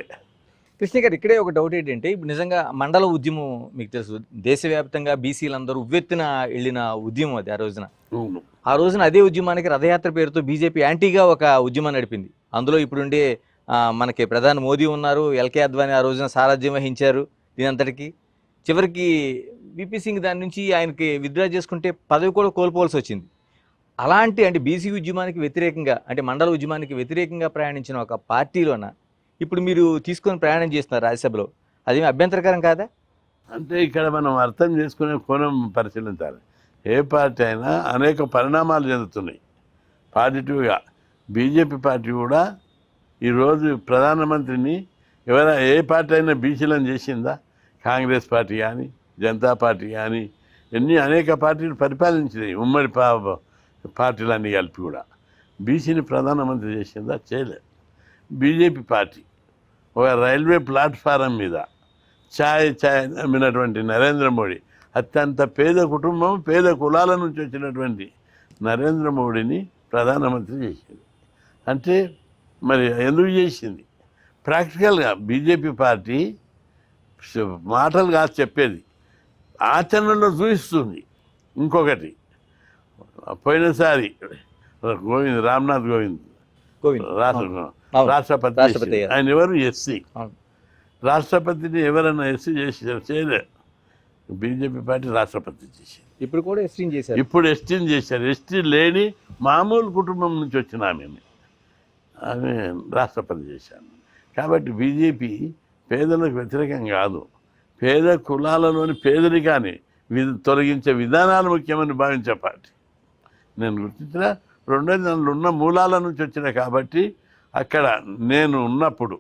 కృష్ణ గారు, ఇక్కడే ఒక డౌట్ ఏంటంటే, ఇప్పుడు నిజంగా మండల ఉద్యమం మీకు తెలుసు, దేశవ్యాప్తంగా బీసీలందరూ ఉవ్వెత్తున వెళ్ళిన ఉద్యమం అది. ఆ రోజున అదే ఉద్యమానికి రథయాత్ర పేరుతో బీజేపీ యాంటీగా ఒక ఉద్యమం నడిపింది. అందులో ఇప్పుడుండే మనకి ప్రధాని మోదీ ఉన్నారు, ఎల్కే అద్వానీ ఆ రోజున సారథ్యం వహించారు దీనంతటికి. చివరికి విపి సింగ్ దాని నుంచి ఆయనకి విత్డ్రా చేసుకుంటే పదవి కూడా కోల్పోవాల్సి వచ్చింది. అలాంటి అంటే బీసీ ఉద్యమానికి వ్యతిరేకంగా, అంటే మండల ఉద్యమానికి వ్యతిరేకంగా ప్రయాణించిన ఒక పార్టీలోన ఇప్పుడు మీరు తీసుకొని ప్రయాణం చేస్తున్నారు రాజ్యసభలో, అదేమి అభ్యంతరకరం కాదా? అంటే ఇక్కడ మనం అర్థం చేసుకునే కోణం పరిశీలించాలి. ఏ పార్టీ అయినా అనేక పరిణామాలు చెందుతున్నాయి పాజిటివ్గా. బీజేపీ పార్టీ కూడా ఈరోజు ప్రధానమంత్రిని ఏ పార్టీ అయినా బీసీలను చేసిందా? కాంగ్రెస్ పార్టీ కానీ, జనతా పార్టీ కానీ, అనేక పార్టీలు పరిపాలించినాయి. ఉమ్మడి పార్టీలన్నీ కలిపి కూడా బీసీని ప్రధానమంత్రి చేసిందా? చేయలేదు. బీజేపీ పార్టీ ఒక రైల్వే ప్లాట్ఫారం మీద ఛాయ్ అమ్మినటువంటి నరేంద్ర మోడీ, అత్యంత పేద కుటుంబం, పేద కులాల నుంచి వచ్చినటువంటి నరేంద్ర మోడీని ప్రధానమంత్రి చేసింది. అంటే మరి ఎందుకు చేసింది? ప్రాక్టికల్గా బీజేపీ పార్టీ మాటలు కాదు చెప్పేది, ఆచరణలో చూపిస్తుంది. ఇంకొకటి, పోయినసారి రామ్నాథ్ కోవింద్ రాష్ట్రపతి, ఆయన ఎవరు? ఎస్సీ. రాష్ట్రపతిని ఎవరైనా ఎస్సీ చేశారు? చేయలే. బీజేపీ పార్టీ రాష్ట్రపతి చేసింది. ఇప్పుడు కూడా ఎస్టీని చేశారు. ఇప్పుడు ఎస్టీని చేశారు. ఎస్టీ లేని మామూలు కుటుంబం నుంచి వచ్చిన ఆమె రాష్ట్రపతి చేశాను. కాబట్టి బీజేపీ పేదలకు వ్యతిరేకం కాదు, పేద కులాలలోని పేదరికాన్ని తొలగించే విధానాలు ముఖ్యమని భావించే పార్టీ. నేను గుర్తించిన రెండోది, దానిలో ఉన్న మూలాల నుంచి వచ్చిన కాబట్టి అక్కడ నేను ఉన్నప్పుడు,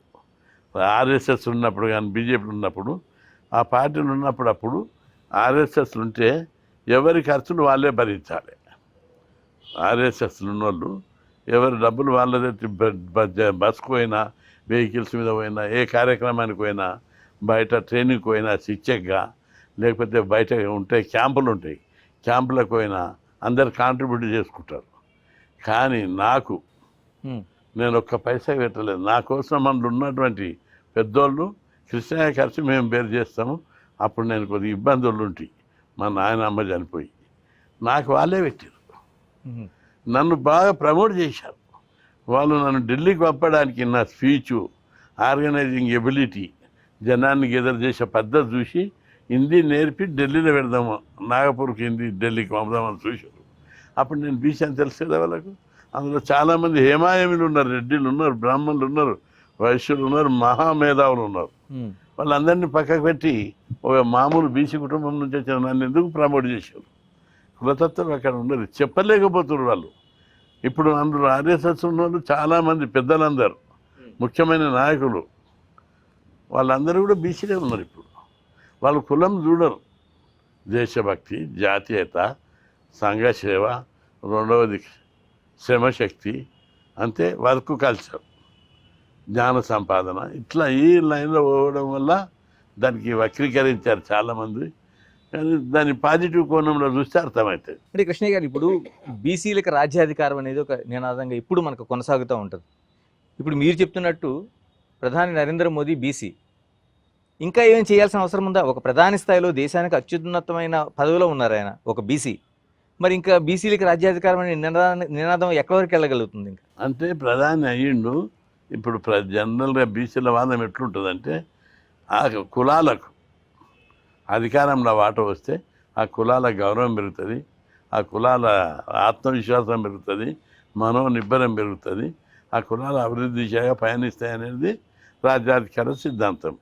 ఆర్ఎస్ఎస్ ఉన్నప్పుడు కానీ బీజేపీ ఉన్నప్పుడు, ఆ పార్టీలు ఉన్నప్పుడు, అప్పుడు ఆర్ఎస్ఎస్ ఉంటే ఎవరి ఖర్చులు వాళ్ళే భరించాలి. ఆర్ఎస్ఎస్లు ఉన్నోళ్ళు ఎవరి డబ్బులు వాళ్ళదే. బస్కు పోయినా, వెహికల్స్ మీద పోయినా, ఏ కార్యక్రమానికి పోయినా, బయట ట్రైనింగ్కి పోయినా శిక్షగా, లేకపోతే బయట ఉంటాయి క్యాంపులు ఉంటాయి, క్యాంపులకు పోయినా అందరు కాంట్రిబ్యూట్ చేసుకుంటారు. కానీ నాకు నేను ఒక్క పైసా పెట్టలేదు. నా కోసం మనలో ఉన్నటువంటి పెద్దోళ్ళు కృష్ణయ్య ఖర్చు మేము బేరు చేస్తాము. అప్పుడు నేను కొద్దిగా ఇబ్బందులు ఉంటాయి, మా నాయన అమ్మ చనిపోయి, నాకు వాళ్ళే పెట్టారు. నన్ను బాగా ప్రమోట్ చేశారు వాళ్ళు. నన్ను ఢిల్లీకి పంపడానికి నా స్పీచు, ఆర్గనైజింగ్ ఎబిలిటీ, జనాన్ని గెదర్ చేసే పద్ధతి చూసి హిందీ నేర్పి ఢిల్లీలో పెడదాము, నాగపూర్కి హిందీ ఢిల్లీకి పంపుదామని చూశారు. అప్పుడు నేను బీసీ అని తెలుసు కదా వాళ్ళకు. అందులో చాలామంది హేమాయములు ఉన్నారు, రెడ్డిలు ఉన్నారు, బ్రాహ్మణులు ఉన్నారు, వైశ్యులు ఉన్నారు, మహామేధావులు ఉన్నారు. వాళ్ళందరినీ పక్కకు పెట్టి ఒక మామూలు బీసీ కుటుంబం నుంచి వచ్చిన నన్ను ఎందుకు ప్రమోట్ చేశారు? కులతత్వం అక్కడ ఉండదు, చెప్పలేకపోతున్నారు వాళ్ళు. ఇప్పుడు అందులో ఆర్ఎస్ఎస్ ఉన్న వాళ్ళు చాలామంది పెద్దలందరూ ముఖ్యమైన నాయకులు వాళ్ళందరూ కూడా బీసీలే ఉన్నారు. ఇప్పుడు వాళ్ళు కులం చూడరు, దేశభక్తి, జాతీయత, సంఘసేవ, రెండవది శ్రమశక్తి, అంతే వర్క్ కల్చర్, జ్ఞాన సంపాదన, ఇట్లా ఈ లైన్లో పోవడం వల్ల దానికి వక్రీకరించారు చాలామంది. కానీ దాని పాజిటివ్ కోణంలో చూస్తే అర్థమవుతుంది. అంటే కృష్ణయ్య గారు, ఇప్పుడు బీసీలకు రాజ్యాధికారం అనేది ఒక నినాదంగా ఇప్పుడు మనకు కొనసాగుతూ ఉంటుంది. ఇప్పుడు మీరు చెప్తున్నట్టు ప్రధాని నరేంద్ర మోదీ బీసీ, ఇంకా ఏం చేయాల్సిన అవసరం ఉందా? ఒక ప్రధాని స్థాయిలో దేశానికి అత్యున్నతమైన పదవిలో ఉన్నారు ఆయన, ఒక బీసీ. మరి ఇంకా బీసీలకు రాజ్యాధికారం అనే నినాదం ఎక్కడి వరకు వెళ్ళగలుగుతుంది? ఇంకా అంటే ప్రధాని అయ్యిండు. ఇప్పుడు జనరల్గా బీసీల వాదం ఎట్లుంటుందంటే, ఆ కులాలకు అధికారంలో వాట వస్తే ఆ కులాల గౌరవం పెరుగుతుంది, ఆ కులాల ఆత్మవిశ్వాసం పెరుగుతుంది, మనోనిబ్బరం పెరుగుతుంది, ఆ కులాల అభివృద్ధి దిశగా పయనిస్తాయి అనేది రాజ్యాధికార సిద్ధాంతం.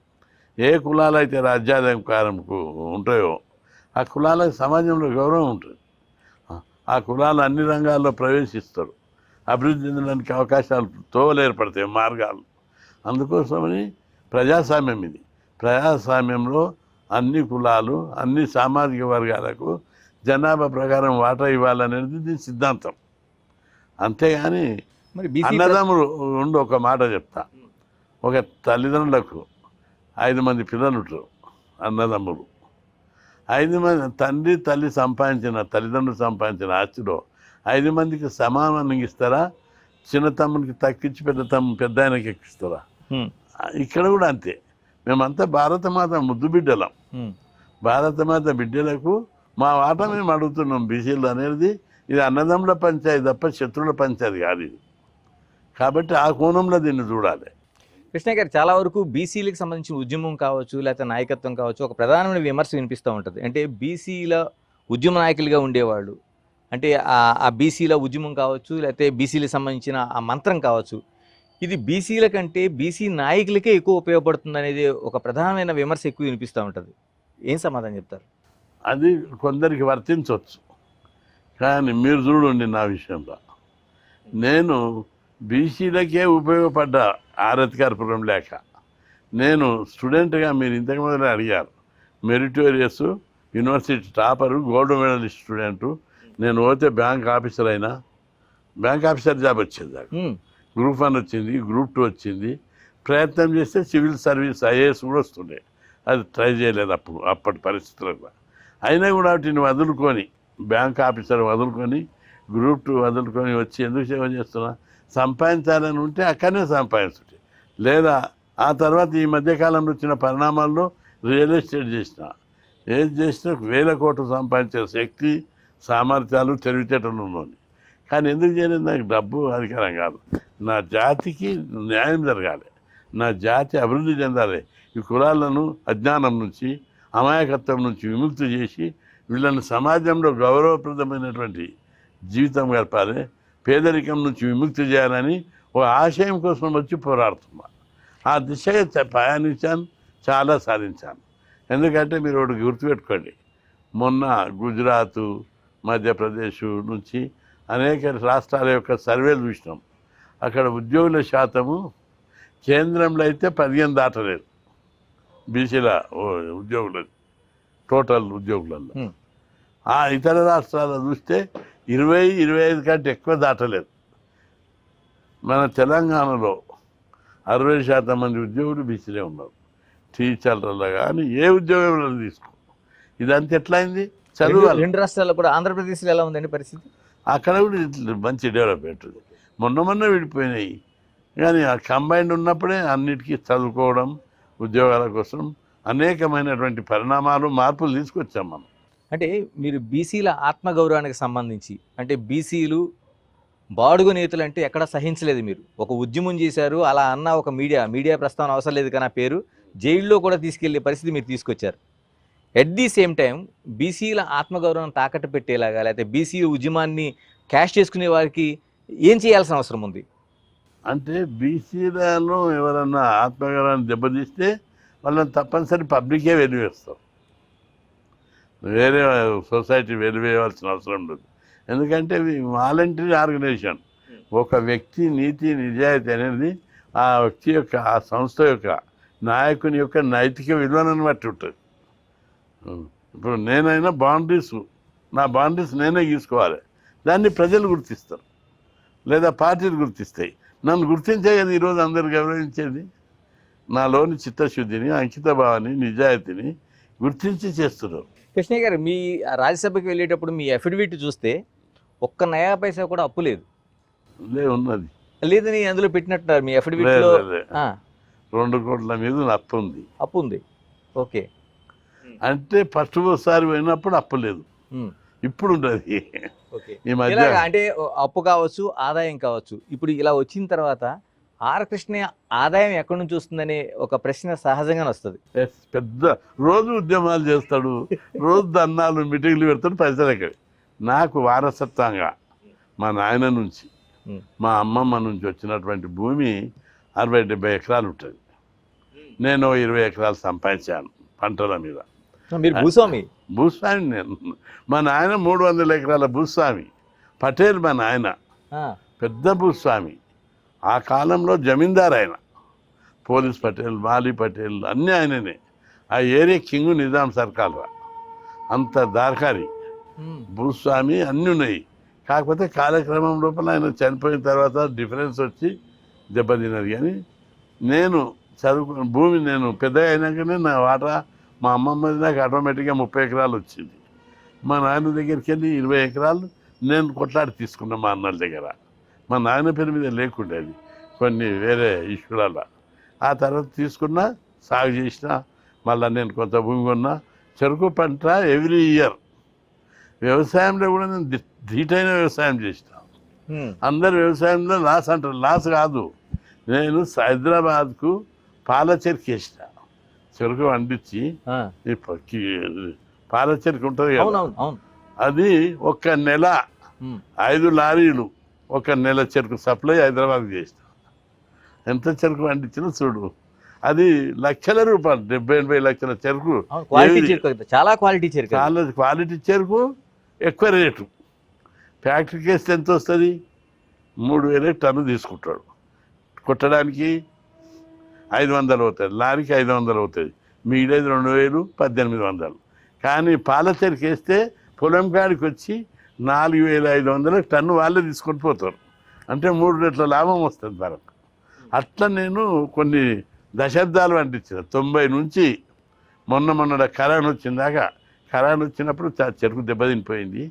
ఏ కులాలు అయితే రాజ్యాధికారంకు ఉంటాయో ఆ కులాలకు సమాజంలో గౌరవం ఉంటుంది, ఆ కులాలు అన్ని రంగాల్లో ప్రవేశిస్తారు, అభివృద్ధి చెందడానికి అవకాశాలు తోవలు ఏర్పడతాయి, మార్గాలు. అందుకోసమని ప్రజాస్వామ్యం ఇది. ప్రజాస్వామ్యంలో అన్ని కులాలు, అన్ని సామాజిక వర్గాలకు జనాభా ప్రకారం వాటా ఇవ్వాలనేది దీని సిద్ధాంతం. అంతేగాని మరి బీసీ అన్నదమ్ములు ఉండి ఒక మాట చెప్తా, ఒక తల్లిదండ్రులకు 5 మంది పిల్లలు ఉంటారు, అన్నదమ్ములు. 5 మంది తండ్రి తల్లి సంపాదించిన, తల్లిదండ్రులు సంపాదించిన ఆస్తిలో 5 మందికి సమానంగా ఇస్తారా? చిన్న తమ్మునికి తక్కించి పెద్ద ఆయనకి ఎక్కిస్తారా? ఇక్కడ కూడా అంతే. మేమంతా భారతమాత ముద్దు బిడ్డలం. భారతమాత బిడ్డలకు మా వాటా మేము అడుగుతున్నాం బీసీలు అనేది. ఇది అన్నదమ్ముల పంచాయతీ తప్ప శత్రువుల పంచాయతీ కాదు ఇది. కాబట్టి ఆ కోణంలో దీన్ని చూడాలి. కృష్ణ గారు, చాలా వరకు బీసీలకు సంబంధించిన ఉద్యమం కావచ్చు, లేకపోతే నాయకత్వం కావచ్చు, ఒక ప్రధానమైన విమర్శ వినిపిస్తూ ఉంటుంది. అంటే బీసీల ఉద్యమ నాయకులుగా ఉండేవాళ్ళు, అంటే ఆ బీసీల ఉద్యమం కావచ్చు, లేకపోతే బీసీలకు సంబంధించిన ఆ మంత్రం కావచ్చు, ఇది బీసీల కంటే బీసీ నాయకులకే ఎక్కువ ఉపయోగపడుతుంది అనేది ఒక ప్రధానమైన విమర్శ ఎక్కువ వినిపిస్తూ ఉంటుంది. ఏం సమాధానం చెప్తారు? అది కొందరికి వర్తించవచ్చు, కానీ మీరు చూడండి, నా విషయంలో నేను బీసీలకే ఉపయోగపడ్డ ఆరతికారపురం లేక, నేను స్టూడెంట్గా మీరు ఇంతకు మొదలు అడిగారు, meritorious university topper, gold medalist student. నేను పోతే బ్యాంక్ ఆఫీసర్ అయినా, బ్యాంక్ ఆఫీసర్ జాబ్ వచ్చింది నాకు. గ్రూప్ 1 వచ్చింది, గ్రూప్ 2 వచ్చింది. ప్రయత్నం చేస్తే సివిల్ సర్వీస్ ఐఏఎస్ కూడా వస్తుండే, అది ట్రై చేయలేదు అప్పటి పరిస్థితుల్లో. అయినా కూడా వాటిని వదులుకొని, బ్యాంక్ ఆఫీసర్ వదులుకొని, గ్రూప్ 2 వదులుకొని వచ్చి ఎందుకు సేవ చేస్తున్నా? సంపాదించాలని ఉంటే అక్కడనే సంపాదించుంటే, లేదా ఆ తర్వాత ఈ మధ్యకాలంలో వచ్చిన పరిణామాల్లో రియల్ ఎస్టేట్ చేసిన, ఏది చేసినా 1000 కోట్లు సంపాదించే శక్తి, సామర్థ్యాలు, తెలివితేటలు ఉన్నాయి. కానీ ఎందుకు చేయలేదు? నాకు డబ్బు అధికారం కాదు, నా జాతికి న్యాయం జరగాలి, నా జాతి అభివృద్ధి చెందాలి. ఈ కులాలను అజ్ఞానం నుంచి, అమాయకత్వం నుంచి విముక్తి చేసి వీళ్ళని సమాజంలో గౌరవప్రదమైనటువంటి జీవితం గడపాలి, పేదరికం నుంచి విముక్తి చేయాలని ఒక ఆశయం కోసం వచ్చి పోరాడుతున్నా. ఆ దిశగా ప్రయాణించాను, చాలా సాధించాను. ఎందుకంటే మీరు ఒకటి గుర్తుపెట్టుకోండి, మొన్న గుజరాత్, మధ్యప్రదేశ్ నుంచి అనేక రాష్ట్రాల యొక్క సర్వేలు చూసినాం. అక్కడ ఉద్యోగుల శాతము కేంద్రంలో అయితే 15 దాటలేదు బీసీల ఉద్యోగులు, టోటల్ ఉద్యోగులలో. ఆ ఇతర రాష్ట్రాల్లో చూస్తే 20-25 కంటే ఎక్కువ దాటలేదు. మన తెలంగాణలో 60% మంది ఉద్యోగులు బీసీలే ఉన్నారు, టీచర్లలో కానీ ఏ ఉద్యోగంలో తీసుకో. ఇదంతా ఎట్లా అయింది? చదువు. 2 రాష్ట్రాల్లో కూడా. ఆంధ్రప్రదేశ్లో ఎలా ఉందండి పరిస్థితి? అక్కడ కూడా మంచి డెవలప్మెంట్ ఉంది. మొన్న విడిపోయినాయి, కానీ ఆ కంబైన్డ్ ఉన్నప్పుడే అన్నిటికీ చదువుకోవడం, ఉద్యోగాల కోసం అనేకమైనటువంటి పరిణామాలు, మార్పులు తీసుకొచ్చాం మనం. అంటే మీరు బీసీల ఆత్మగౌరవానికి సంబంధించి, అంటే బీసీలు బాడుగు నేతలు అంటే ఎక్కడ సహించలేదు. మీరు ఒక ఉద్యమం చేశారు, అలా అన్న ఒక మీడియా ప్రస్తావన అవసరం లేదు కానీ ఆ పేరు జైల్లో కూడా తీసుకెళ్లే పరిస్థితి మీరు తీసుకొచ్చారు. ఎట్ ది సేమ్ టైం బీసీల ఆత్మగౌరవం తాకట్టు పెట్టేలాగా, లేకపోతే బీసీ ఉద్యమాన్ని క్యాష్ చేసుకునే వారికి ఏం చేయాల్సిన అవసరం ఉంది? అంటే బీసీలలో ఎవరన్నా ఆత్మగౌరవాన్ని దెబ్బతీస్తే వాళ్ళని తప్పనిసరి పబ్లికే వెలివేస్తారు. వేరే సొసైటీ వెలివేయవలసిన అవసరం లేదు. ఎందుకంటే ఇవి వాలంటరీ ఆర్గనైజేషన్. ఒక వ్యక్తి నీతి నిజాయితీ అనేది ఆ వ్యక్తి యొక్క, ఆ సంస్థ యొక్క నాయకుని యొక్క నైతిక విలువలను బట్టి ఉంటుంది. ఇప్పుడు నేనైనా బౌండరీస్, నా బౌండరీస్ నేనే గీసుకోవాలి. దాన్ని ప్రజలు గుర్తిస్తారు లేదా పార్టీలు గుర్తిస్తాయి. నన్ను గుర్తించే కదా ఈరోజు అందరు గౌరవించేది. నాలోని చిత్తశుద్ధిని, అంకిత భావాన్ని, నిజాయితీని గుర్తించి చేస్తున్నారు. కృష్ణయ్య గారు, మీ రాజ్యసభకి వెళ్ళేటప్పుడు మీ అఫిడవిట్ చూస్తే ఒక్క నయా పైసా కూడా అప్పు లేదు. ఉన్నది లేదని అందులో పెట్టినట్టున్నారు మీ అఫిడవిట్ లో. 2 కోట్ల మీద అప్పు ఉంది. అప్పు ఉంది, ఓకే. అంటే ఫస్ట్ ఒకసారి పోయినప్పుడు అప్పు లేదు, ఇప్పుడు ఉండదు. ఈ మధ్య అంటే అప్పు కావచ్చు, ఆదాయం కావచ్చు. ఇప్పుడు ఇలా వచ్చిన తర్వాత ఆర్ కృష్ణయ్య ఆదాయం ఎక్కడి నుంచి వస్తుందనే ఒక ప్రశ్న సహజంగానే వస్తుంది. పెద్ద రోజు ఉద్యమాలు చేస్తాడు, రోజు దన్నాలు మీటింగ్లు పెడతాడు, పైసలు ఎక్కడ. నాకు వారసత్వంగా మా నాయన నుంచి, మా అమ్మమ్మ నుంచి వచ్చినటువంటి భూమి 60-70 ఎకరాలు ఉంటుంది. నేను 20 ఎకరాలు సంపాదించాను పంటల మీద. మీరు భూస్వామి? భూస్వామి నేను. మా నాయన 300 ఎకరాల భూస్వామి. పటేల్ మా నాయన, పెద్ద భూస్వామి. ఆ కాలంలో జమీందార్ ఆయన. పోలీస్ పటేల్, మాలీ పటేల్ అన్నీ ఆయననే. ఆ ఏరియా కింగు నిజాం సర్కార్. అంత దార్కారి భూస్వామి, అన్నీ ఉన్నాయి. కాకపోతే కాలక్రమం లోపల ఆయన చనిపోయిన తర్వాత డిఫరెన్స్ వచ్చి దెబ్బతిన్నది. కానీ నేను చదువుకున్న భూమి, నేను పెద్ద అయినాకనే నా వాటా మా అమ్మమ్మది నాకు ఆటోమేటిక్గా 30 ఎకరాలు వచ్చింది. మా నాయన దగ్గరికి వెళ్ళి 20 ఎకరాలు నేను కొట్లాడి తీసుకున్నా మా అన్నల దగ్గర. మా నాయన పేరు మీద లేకుండేది కొన్ని వేరే ఇష్యూల. ఆ తర్వాత తీసుకున్నా, సాగు చేసిన. మళ్ళీ నేను కొంత భూమి కొన్నా. చెరుకు పంట ఎవ్రీ ఇయర్. వ్యవసాయంలో కూడా నేను ధీటైన వ్యవసాయం చేసిన. అందరు వ్యవసాయంలో లాస్ అంటారు, లాస్ కాదు. నేను హైదరాబాద్కు పాల చెరుకు వేసిన. చెరుకు పండించి పాల చెరుకు ఉంటుంది కదా, అది 1 నెల 5 లారీలు 1 నెల చెరుకు సప్లై హైదరాబాద్కి చేసిన. ఎంత చెరుకు పండించినా చూడు, అది లక్షల రూపాయలు, 70-80 లక్షల చెరుకు. చాలా క్వాలిటీ చెరుకు, చాలా క్వాలిటీ చెరుకు, ఎక్కువ రేటు. ఫ్యాక్టరీకి వేస్తే ఎంత వస్తుంది? 3000 టన్ను తీసుకుంటాడు. కొట్టడానికి 500 అవుతుంది, లారీకి 500 అవుతుంది, మిగిలేదు 2000, 1800. కానీ పాల చెరుకు వేస్తే పొలం కాడికి వచ్చి 4500 టన్ను వాళ్ళే తీసుకొని పోతారు. అంటే 3 రెట్ల లాభం వస్తుంది మనకు. అట్లా నేను కొన్ని దశాబ్దాలు పండించిన. 90 నుంచి మొన్న కరోనా వచ్చిందాకా. కరోనా వచ్చినప్పుడు చెరుకు దెబ్బతినిపోయింది,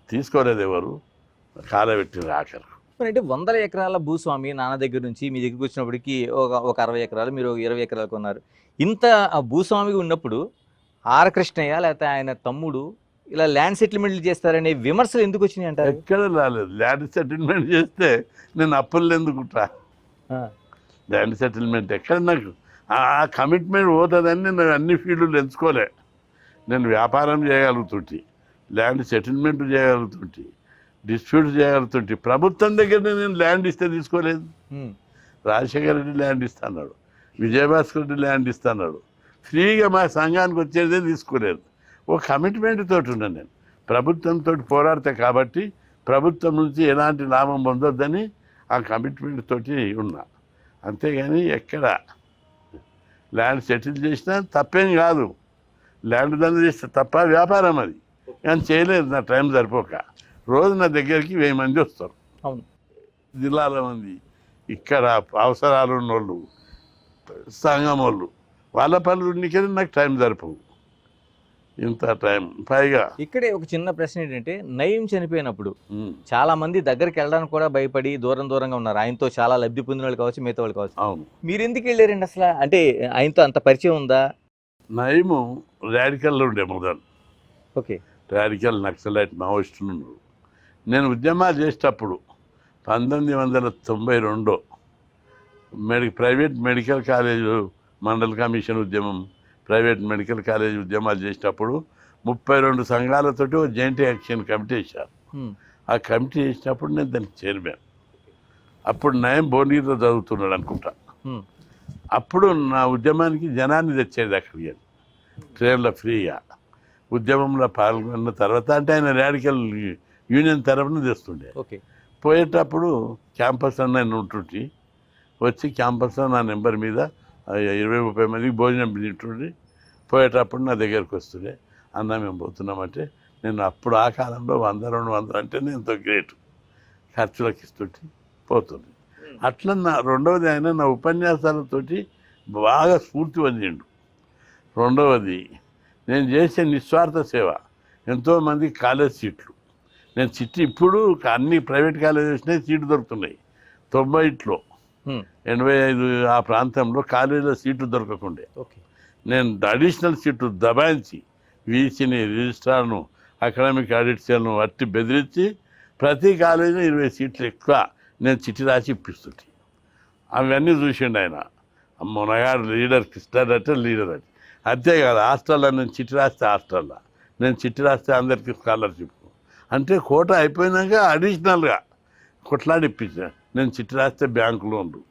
తీసుకోలేదు ఎవరు, కాలబెట్టిన ఆఖరు. అంటే 100 ఎకరాల భూస్వామి నాన్న దగ్గర నుంచి మీ దగ్గరికి వచ్చినప్పటికీ ఒక 60 ఎకరాలు, మీరు 20 ఎకరాలు కొన్నారు. ఇంత భూస్వామిగా ఉన్నప్పుడు ఆర్ కృష్ణయ్య లేకపోతే ఆయన తమ్ముడు ఇలా ల్యాండ్ సెటిల్మెంట్లు చేస్తారనే విమర్శలు ఎందుకు వచ్చినాయి అంటారు? ఎక్కడ రాలేదు. ల్యాండ్ సెటిల్మెంట్ చేస్తే నేను అప్పులు ఎందుకుంటా? ల్యాండ్ సెటిల్మెంట్ ఎక్కడ? నాకు ఆ కమిట్మెంట్ పోతుందని నేను అన్ని ఫీల్డ్లు ఎంచుకోలే. నేను వ్యాపారం చేయగలుగుతుంటే, ల్యాండ్ సెటిల్మెంట్ చేయగలుగుతుంటే, డిస్ప్యూట్ చేయగలుగుతుంటే. ప్రభుత్వం దగ్గర నేను ల్యాండ్ ఇస్తే తీసుకోలేదు. రాజశేఖర రెడ్డి ల్యాండ్ ఇస్తాడు, విజయభాస్కర్ రెడ్డి ల్యాండ్ ఇస్తాడు. ఫ్రీగా మా సంఘానికి వచ్చేదే తీసుకోలేదు. ఒక కమిట్మెంట్ తోటి ఉన్నాను నేను. ప్రభుత్వంతో పోరాడతా కాబట్టి ప్రభుత్వం నుంచి ఎలాంటి లాభం పొందొద్దని ఆ కమిట్మెంట్ తోటి ఉన్నా. అంతేగాని ఎక్కడ ల్యాండ్ సెటిల్ చేసినా తప్పేం కాదు. ల్యాండ్ దంద చేస్తే తప్ప వ్యాపారం అది. కానీ చేయలేదు, నా టైం సరిపోక. రోజు నా దగ్గరికి 1000 మంది వస్తారు. అవును, జిల్లాల మంది. ఇక్కడ అవసరాలు ఉన్నోళ్ళు, సంఘం వాళ్ళు, వాళ్ళ పనులు నాకు టైం సరిపోవు. ఇంత టైం పైగా. ఇక్కడే ఒక చిన్న ప్రశ్న ఏంటంటే, నయీం చనిపోయినప్పుడు చాలా మంది దగ్గరికి వెళ్ళడానికి కూడా భయపడి దూరంగా ఉన్నారు. ఆయనతో చాలా లబ్ధి పొందిన వాళ్ళు కావచ్చు, మిగతా వాళ్ళు కావచ్చు. అవును. మీరు ఎందుకు వెళ్ళారండి అసలు? అంటే ఆయనతో అంత పరిచయం ఉందా? నయీము రాడికల్లో ఉండే మొదలు. ఓకే. రాడికల్ నక్సలైట్ మావోయిస్టులు ఉన్నారు. నేను ఉద్యమాలు చేసేటప్పుడు 1992 private medical college, mandal commission ఉద్యమం, ప్రైవేట్ మెడికల్ కాలేజ్ ఉద్యమాలు చేసేటప్పుడు 32 సంఘాలతోటి ఒక జాయింట్ యాక్షన్ కమిటీ వేశారు. ఆ కమిటీ చేసినప్పుడు నేను దానికి చైర్మన్. అప్పుడు నయం భువనగిరిలో చదువుతున్నాడు అనుకుంటా. అప్పుడు నా ఉద్యమానికి జనాన్ని తెచ్చేది అక్కడికి ట్రైన్లో ఫ్రీగా. ఉద్యమంలో పాల్గొన్న తర్వాత అంటే ఆయన రాడికల్ యూనియన్ తరఫున తెస్తుండే. ఓకే. పోయేటప్పుడు క్యాంపస్ అన్న ఉంటుంటే వచ్చి క్యాంపస్లో నా నెంబర్ మీద 20-30 మందికి భోజనం తింటుండే. పోయేటప్పుడు నా దగ్గరికి వస్తుండే, అన్న మేము పోతున్నామంటే నేను అప్పుడు ఆ కాలంలో 100-200 అంటేనే ఎంతో గ్రేట్, ఖర్చులకు ఇస్తుంటే పోతుంది. అట్లా రెండవది ఆయన నా ఉపన్యాసాలతోటి బాగా స్ఫూర్తి పొందిండు. రెండవది నేను చేసే నిస్వార్థ సేవ, ఎంతోమంది కాలేజ్ సీట్లు నేను ఇప్పుడు అన్ని ప్రైవేట్ కాలేజెస్నే సీట్లు దొరుకుతున్నాయి. 90లో 85 ఆ ప్రాంతంలో కాలేజీలో సీట్లు దొరకకుండే ఓకే. నేను అడిషనల్ సీట్లు దబాయించి వీసీని, రిజిస్ట్రార్ను, అకాడమిక్ ఆడిట్స్ను అట్టి బెదిరించి ప్రతి కాలేజీలో 20 సీట్లు ఎక్కువ నేను చిట్టి రాసి ఇప్పిస్తుంటే అవన్నీ చూసిండు ఆయన. మునగాడు లీడర్, కృష్ణారెడ్డి లీడర్ అని. అంతేకాదు హాస్టల్లో నేను చిట్టి రాస్తే హాస్టల్లో నేను చిట్టి రాస్తే అందరికీ స్కాలర్షిప్. అంటే కోట అయిపోయినాక అడిషనల్గా కొట్లాడి ఇప్పించాను. నేను చిట్టి రాస్తే బ్యాంకు లోన్లు,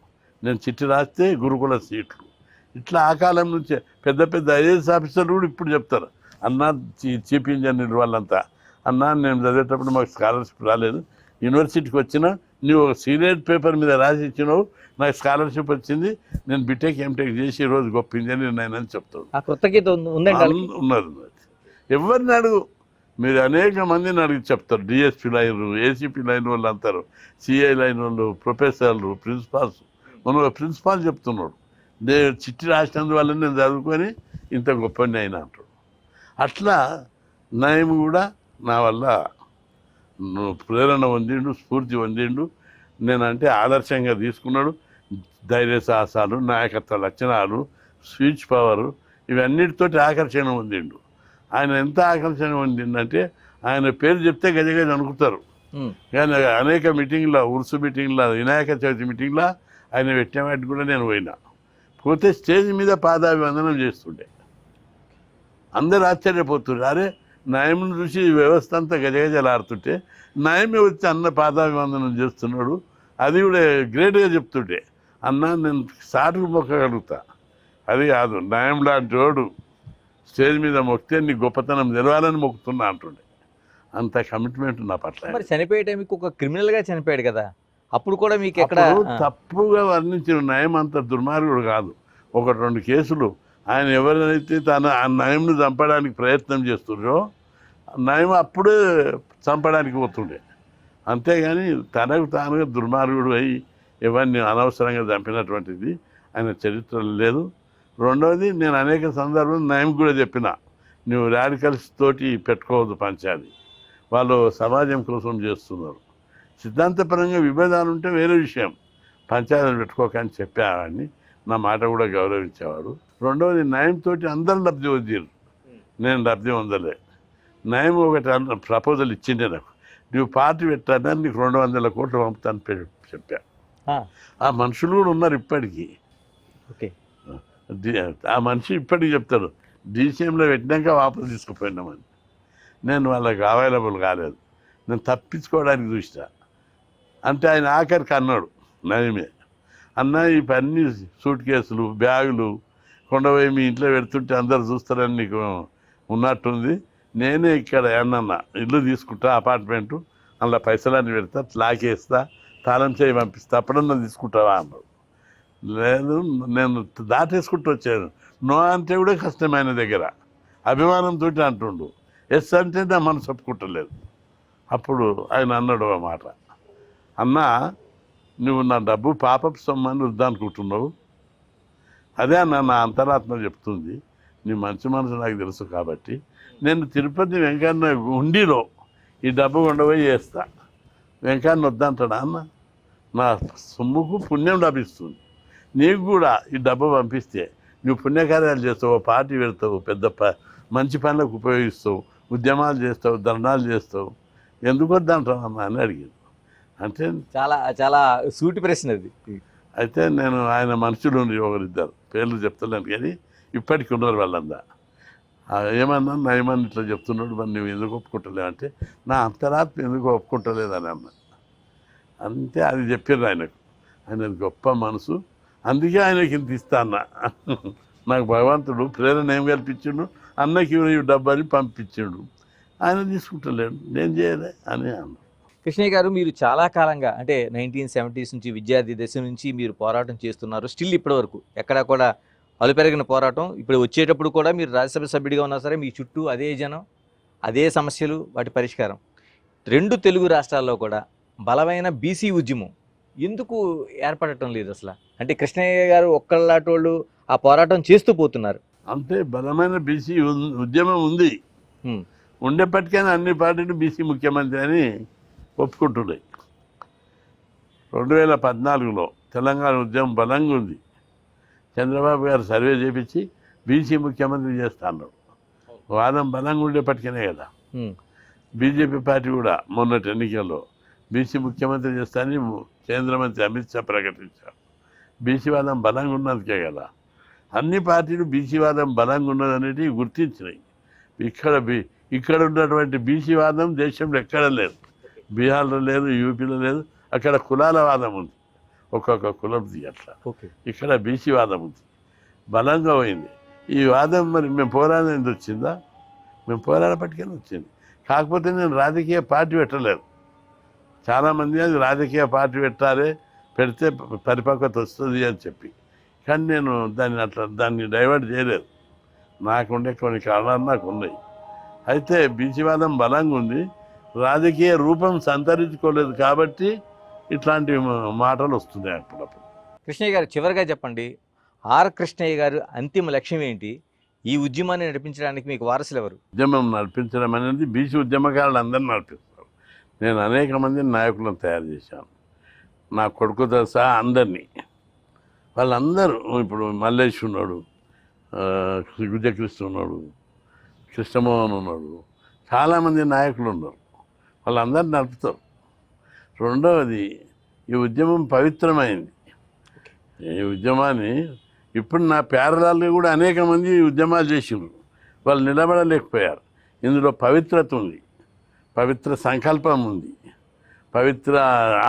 నేను చిట్టి రాస్తే గురుకుల సీట్లు. ఇట్లా ఆ కాలం నుంచే పెద్ద పెద్ద ఐఏఎస్ ఆఫీసర్లు కూడా ఇప్పుడు చెప్తారు, అన్నా చీఫ్ ఇంజనీర్ వాళ్ళంతా, అన్నా నేను చదివేటప్పుడు మాకు స్కాలర్షిప్ రాలేదు, యూనివర్సిటీకి వచ్చినా నువ్వు ఒక సీనియర్ పేపర్ మీద రాసి ఇచ్చినావు, నాకు స్కాలర్షిప్ వచ్చింది, నేను బీటెక్ ఎంటెక్ చేసి ఈరోజు గొప్ప ఇంజనీర్ అని చెప్తాను. ఆ కృతజ్ఞత ఉందండి. ఉన్నది. ఎవరిని అడుగు, మీరు అనేక మందిని అడిగి చెప్తారు. డిఎస్పీ లైన్, ఏసీపీ లైన్ వాళ్ళు అంటారు, సిఐ లైన్ వాళ్ళు, ప్రొఫెసర్లు, ప్రిన్సిపాల్స్. మన ప్రిన్సిపాల్ చెప్తున్నాడు, నేను చిట్టి రాసినందువల్ల నేను చదువుకొని ఇంత గొప్పని అయినా అంటాడు. అట్లా నయం కూడా నా వల్ల ప్రేరణ పొందిండు, స్ఫూర్తి పొందిండు. నేనంటే ఆదర్శంగా తీసుకున్నాడు. ధైర్య సాహసాలు, నాయకత్వ లక్షణాలు, స్పీచ్ పవరు, ఇవన్నిటితోటి ఆకర్షణ పొందిండు. ఆయన ఎంత ఆకర్షణ పొందిందంటే ఆయన పేరు చెప్తే గజగజ అనుకుంటారు. కానీ అనేక మీటింగ్లో, ఉరుసు మీటింగ్లో, వినాయక చవితి మీటింగ్లో ఆయన పెట్టిన వాటికి కూడా నేను పోయినా. పోతే స్టేజ్ మీద పాదాభివందనం చేస్తుండే. అందరు ఆశ్చర్యపోతుండే, అరే నయంను చూసి వ్యవస్థ అంతా గజగజలాడుతుంటే నయమే వచ్చి అన్న పాదాభివందనం చేస్తున్నాడు. అది కూడా గ్రేట్గా చెప్తుంటే, అన్న నేను సాటుకు మొక్కగలుగుతా, అది కాదు నయం లాంటి వాడు స్టేజ్ మీద మొక్కితే నీ గొప్పతనం తెలవాలని మొక్కుతున్నా అంటుండే. అంత కమిట్మెంట్ నా పట్ల. మరి చనిపోయే టైంకి ఒక క్రిమినల్గా చనిపోయాడు కదా, అప్పుడు కూడా మీకు ఎక్కడ తప్పుగా వర్ణించిన నయం అంత దుర్మార్గుడు కాదు. 1-2 కేసులు ఆయన ఎవరైతే తన ఆ నయంను చంపడానికి ప్రయత్నం చేస్తున్నారో నయం అప్పుడే చంపడానికి పోతుండే. అంతేగాని తనకు తానుగా దుర్మార్గుడు అయి ఎవరిని అనవసరంగా చంపినటువంటిది ఆయన చరిత్రలో లేదు. రెండవది నేను అనేక సందర్భాలు నయం కూడా చెప్పిన, నువ్వు రాడికల్స్ తోటి పెట్టుకోవద్దు పంచాయతీ, వాళ్ళు సమాజం కోసం చేస్తున్నారు. సిద్ధాంతపరంగా విభేదాలు ఉంటే వేరే విషయం, పంచాయతీలు పెట్టుకోకని చెప్పేవాడిని. నా మాట కూడా గౌరవించేవాడు. రెండవది నయంతో అందరూ లబ్ధి పొందారు, నేను లబ్ధి పొందలే. నయం ఒకటి ప్రపోజల్ ఇచ్చిండే నాకు, నువ్వు పార్టీ పెట్టాలని నీకు 200 కోట్లు పంపుతాను చెప్పా. ఆ మనుషులు కూడా ఉన్నారు ఇప్పటికీ. ఓకే. ఆ మనిషి ఇప్పటికి చెప్తాడు, డీసీఎంలో పెట్టినాక వాపసు తీసుకుపోయినామని. నేను వాళ్ళకి అవైలబుల్ కాలేదు, నేను తప్పించుకోవడానికి చూసా. అంటే ఆయన ఆఖరికి అన్నాడు నయమే, అన్న ఈ అన్ని సూట్ కేసులు, బ్యాగులు కొండపోయి మీ ఇంట్లో పెడుతుంటే అందరు చూస్తారని నీకు ఉన్నట్టుంది, నేనే ఇక్కడ ఏమన్నా ఇల్లు తీసుకుంటా, అపార్ట్మెంటు, అందులో పైసలన్నీ పెడతా, లాకేస్తా, తాళం చేయి పంపిస్తా, అప్పుడన్నా తీసుకుంటావా అన్నాడు. లేదు నేను దాటేసుకుంటూ వచ్చాను. నో అంటే కూడా కష్టమైన దగ్గర అభిమానంతో అంటుండు, ఎస్ అంటే నా మనసు ఒప్పుకుంటలేదు. అప్పుడు ఆయన అన్నాడు ఆ మాట, అన్నా నువ్వు నా డబ్బు పాపపు సొమ్మని వద్దనుకుంటున్నావు, అదే అన్న నా అంతరాత్మ చెప్తుంది, నీ మంచి మనసు నాకు తెలుసు కాబట్టి నేను తిరుపతి వెంకన్న ఉండిలో ఈ డబ్బు ఉండబోయి చేస్తా, వెంకన్న వద్దంటాడా అన్న, నా సొమ్ముకు పుణ్యం లభిస్తుంది, నీకు కూడా ఈ డబ్బు పంపిస్తే నువ్వు పుణ్యకార్యాలు చేస్తావు, పార్టీ పెడతావు, పెద్ద మంచి పనులకు ఉపయోగిస్తావు, ఉద్యమాలు చేస్తావు, ధర్నాలు చేస్తావు, ఎందుకు వద్దంటావు అన్న అని అడిగింది. అంటే చాలా చాలా సూటి ప్రశ్న అది. అయితే నేను ఆయన మనుషులు ఒకరిద్దరు పేర్లు చెప్తలేను కానీ ఇప్పటికి ఉన్నారు వాళ్ళందా. ఏమన్నా నయమని ఇట్లా చెప్తున్నాడు, మరి నువ్వు ఎందుకు ఒప్పుకుంటలేవు అంటే నా అంతరాత్మ ఎందుకు ఒప్పుకుంటలేదని అన్న. అంతే అది చెప్పారు ఆయనకు. ఆయన గొప్ప మనసు, అందుకే ఆయనకి ఇంత ఇస్తా అన్న. నాకు భగవంతుడు ప్రేరణ ఏం కల్పించిండు, అన్నకి ఈ డబ్బని పంపించాడు, ఆయన తీసుకుంటలేడు, నేను చేయలే అని అన్నాడు. కృష్ణయ్య గారు, మీరు చాలా కాలంగా అంటే 1970s నుంచి విద్యార్థి దశ నుంచి మీరు పోరాటం చేస్తున్నారు. స్టిల్ ఇప్పటి వరకు ఎక్కడా కూడా అలుపెరగిన పోరాటం. ఇప్పుడు వచ్చేటప్పుడు కూడా మీరు రాజ్యసభ సభ్యుడిగా ఉన్నా సరే మీ చుట్టూ అదే జనం, అదే సమస్యలు, వాటి పరిష్కారం. 2 తెలుగు రాష్ట్రాల్లో కూడా బలమైన బీసీ ఉద్యమం ఎందుకు ఏర్పడటం లేదు అసలు? అంటే కృష్ణయ్య గారు ఒక్కళ్ళాటోళ్ళు ఆ పోరాటం చేస్తూ పోతున్నారు. అంటే బలమైన బీసీ ఉద్యమం ఉంది, ఉండేప్పటికైనా అన్ని పార్టీలు బీసీ ముఖ్యమంత్రి అని ఒప్పుకుంటున్నాయి. 2014లో తెలంగాణ ఉద్యమం బలంగా ఉంది. చంద్రబాబు గారు సర్వే చేపించి బీసీ ముఖ్యమంత్రి చేస్తా అన్నాడు. వాదం బలంగా ఉండేప్పటికనే కదా. బీజేపీ పార్టీ కూడా మొన్నటి ఎన్నికల్లో బీసీ ముఖ్యమంత్రి చేస్తానని కేంద్ర మంత్రి అమిత్ షా ప్రకటించారు. బీసీ వాదం బలంగా ఉన్నందుకే కదా. అన్ని పార్టీలు బీసీ వాదం బలంగా ఉన్నదనేది గుర్తించినాయి. ఇక్కడ ఉన్నటువంటి బీసీ వాదం దేశంలో ఎక్కడ లేదు. బీహార్లో లేదు, యూపీలో లేదు. అక్కడ కులాల వాదం ఉంది, ఒక్కొక్క కులంది అట్లా. ఇక్కడ బీసీ వాదం ఉంది, బలంగా పోయింది. ఈ వాదం మరి మేము పోరాడేది వచ్చిందా? మేము పోరాడపట్టుకని వచ్చింది. కాకపోతే నేను రాజకీయ పార్టీ పెట్టలేదు. చాలామంది అది రాజకీయ పార్టీ పెడితే పరిపక్వత వస్తుంది అని చెప్పి, కానీ నేను దాన్ని డైవర్ట్ చేయలేదు. నాకుండే కొన్ని కారణాలు నాకు ఉన్నాయి. అయితే బీసీవాదం బలంగా ఉంది, రాజకీయ రూపం సంతరించుకోలేదు కాబట్టి ఇట్లాంటి మాటలు వస్తున్నాయి అప్పుడప్పుడు. కృష్ణయ్య గారు, చివరిగా చెప్పండి, ఆర్ కృష్ణయ్య గారు అంతిమ లక్ష్యం ఏంటి? ఈ ఉద్యమాన్ని నడిపించడానికి మీకు వారసులు ఎవరు? ఉద్యమం నడిపించడం అనేది బీసీ ఉద్యమకారులు అందరినీ నడిపిస్తారు. నేను అనేక మందిని నాయకులను తయారు చేశాను, నా కొడుకుతో సహా అందరినీ. వాళ్ళందరూ ఇప్పుడు మల్లేష్ ఉన్నాడు, గుజ్జకృష్ణ ఉన్నాడు, కృష్ణమోహన్ ఉన్నాడు, చాలామంది నాయకులు ఉన్నారు. వాళ్ళందరూ నడుపుతారు. రెండవది, ఈ ఉద్యమం పవిత్రమైంది. ఈ ఉద్యమాన్ని ఇప్పుడు నా ప్యారలాల్గా కూడా అనేక మంది ఉద్యమాలు చేసిండ్రు, వాళ్ళు నిలబడలేకపోయారు. ఇందులో పవిత్రత ఉంది, పవిత్ర సంకల్పం ఉంది, పవిత్ర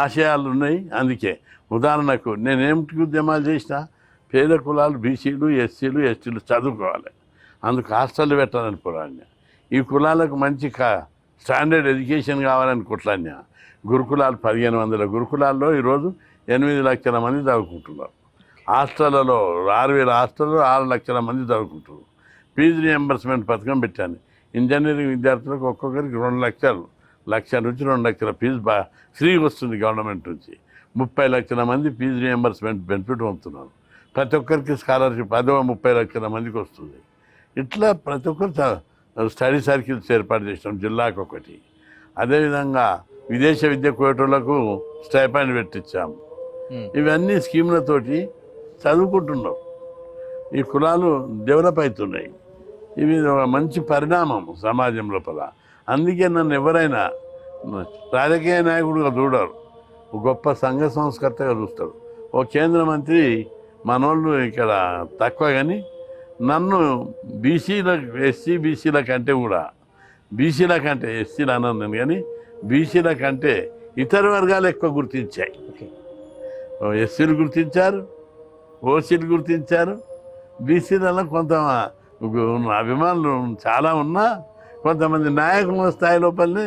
ఆశయాలు ఉన్నాయి. అందుకే ఉదాహరణకు నేనేమిటి ఉద్యమాలు చేసినా, పేద కులాలు బీసీలు, ఎస్సీలు, ఎస్టీలు చదువుకోవాలి, అందుకు హాస్టల్ పెట్టాలని పోరాడినా. ఈ కులాలకు మంచి స్టాండర్డ్ ఎడ్యుకేషన్ కావాలని కొట్లాడినా. గురుకులాలు 1500 గురుకులాల్లో ఈరోజు 8 లక్షల మంది చదువుకుంటున్నారు. హాస్టళ్లలో 6000 హాస్టల్లో 6 లక్షల మంది చదువుకుంటున్నారు. ఫీజు రియంబర్స్మెంట్ పథకం పెట్టాను. ఇంజనీరింగ్ విద్యార్థులకు ఒక్కొక్కరికి 2 లక్షలు, 1 నుంచి 2 లక్షల ఫీజు ఫ్రీగా వస్తుంది గవర్నమెంట్ నుంచి. 30 లక్షల మంది ఫీజు రియంబర్స్మెంట్ బెనిఫిట్ పొందుతున్నారు. ప్రతి ఒక్కరికి స్కాలర్షిప్ 30 లక్షల మందికి వస్తుంది. ఇట్లా ప్రతి ఒక్కరు స్టడీ సర్కిల్స్ ఏర్పాటు చేసినాం, జిల్లాకు ఒకటి. అదేవిధంగా విదేశ విద్య కోయటోళ్లకు స్టైపెండ్ పెట్టించాము. ఇవన్నీ స్కీములతోటి చదువుకుంటున్నాం. ఈ కులాలు డెవలప్ అవుతున్నాయి. ఇవి ఒక మంచి పరిణామం సమాజం లోపల. అందుకే నన్ను ఎవరైనా రాజకీయ నాయకుడిగా చూడరు, గొప్ప సంఘ సంస్కర్తగా చూస్తారు. ఓ కేంద్ర మంత్రి మనోళ్ళు ఇక్కడ తక్కువ, కానీ నన్ను బీసీల కంటే కూడా, బీసీల కంటే ఎస్సీలు అన్నాను నేను, కానీ బీసీల కంటే ఇతర వర్గాలు ఎక్కువ గుర్తించాయి. ఎస్సీలు గుర్తించారు, ఓసీలు గుర్తించారు. బీసీలలో కొంత అభిమానులు చాలా ఉన్నా కొంతమంది నాయకుల స్థాయి లోపలనే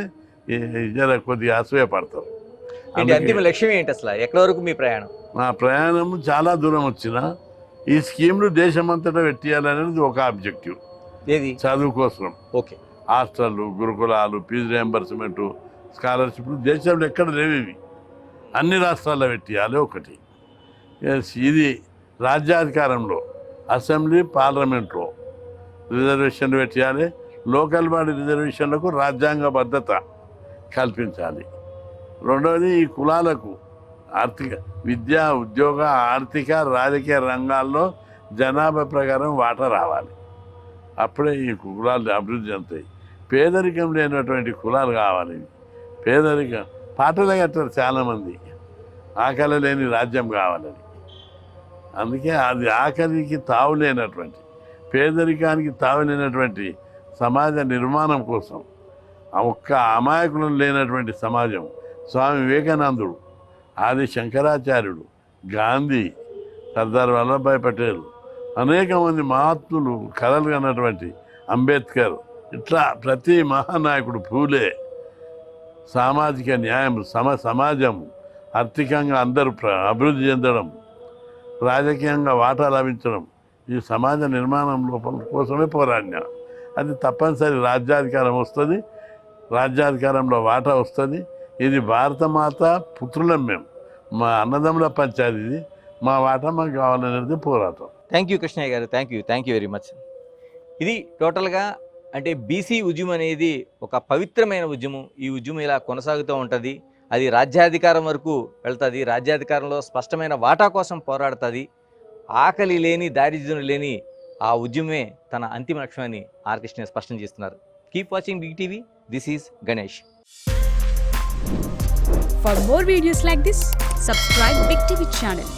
కొద్దిగా అసూయపడతారు. అంతిమ లక్ష్యం ఏంటి అసలు? ఎక్కడి వరకు మీ ప్రయాణం? నా ప్రయాణం చాలా దూరం వచ్చిన ఈ స్కీమ్లు దేశమంతటా పెట్టేయాలనేది ఒక ఆబ్జెక్టివ్. ఏది? చదువు కోసం. ఓకే. హాస్టళ్ళు, గురుకులాలు, ఫీజు రియంబర్స్మెంటు, స్కాలర్షిప్లు దేశంలో ఎక్కడ లేవు. ఇవి అన్ని రాష్ట్రాల్లో పెట్టేయాలి ఒకటి. ఇది రాజ్యాధికారంలో అసెంబ్లీ, పార్లమెంట్లో రిజర్వేషన్లు పెట్టేయాలి. లోకల్ బాడీ రిజర్వేషన్లకు రాజ్యాంగబద్ధత కల్పించాలి. రెండవది, ఈ కులాలకు ఆర్థిక, విద్యా, ఉద్యోగ, ఆర్థిక, రాజకీయ రంగాల్లో జనాభా ప్రకారం వాటా రావాలి. అప్పుడే ఈ కులాలు అభివృద్ధి చెందుతాయి. పేదరికం లేనటువంటి కులాలు కావాలి. పేదరికం పాటలు కట్టారు చాలామంది, ఆకలి లేని రాజ్యం కావాలని. అందుకే అది ఆకలికి తావులేనటువంటి, పేదరికానికి తావులేనటువంటి సమాజ నిర్మాణం కోసం, ఒక్క అమాయకులను లేనటువంటి సమాజం. స్వామి వివేకానందుడు, ఆది శంకరాచార్యుడు, గాంధీ, సర్దార్ వల్లభాయ్ పటేల్, అనేక మంది మహాత్ములు కలలు కన్నటువంటి అంబేద్కర్, ఇట్లా ప్రతి మహానాయకుడు, పూలే, సామాజిక న్యాయం, సమాజం, ఆర్థికంగా అందరూ అభివృద్ధి చెందడం, రాజకీయంగా వాటా లభించడం, ఈ సమాజ నిర్మాణం కోసమే పోరాడినా. అది తప్పనిసరి రాజ్యాధికారం వస్తుంది, రాజ్యాధికారంలో వాటా వస్తుంది. ఇది భారతమాత పుత్రులం మేము, మా అన్నదమ్ముల పంచాయతీ ఇది, మా వాటా మాకు కావాలనేది పోరాటం. థ్యాంక్ యూ కృష్ణయ్య గారు, థ్యాంక్ యూ వెరీ మచ్. ఇది టోటల్గా అంటే బీసీ ఉద్యమం అనేది ఒక పవిత్రమైన ఉద్యమం. ఈ ఉద్యమం ఇలా కొనసాగుతూ ఉంటుంది, అది రాజ్యాధికారం వరకు వెళ్తుంది, రాజ్యాధికారంలో స్పష్టమైన వాటా కోసం పోరాడుతుంది. ఆకలి లేని, దారిద్ర్యం లేని ఆ ఉద్యమే తన అంతిమ లక్ష్యాన్ని ఆర్ కృష్ణయ్య స్పష్టం చేస్తున్నారు. Keep watching Big TV. This is Ganesh. For more videos like this, subscribe Big TV channel.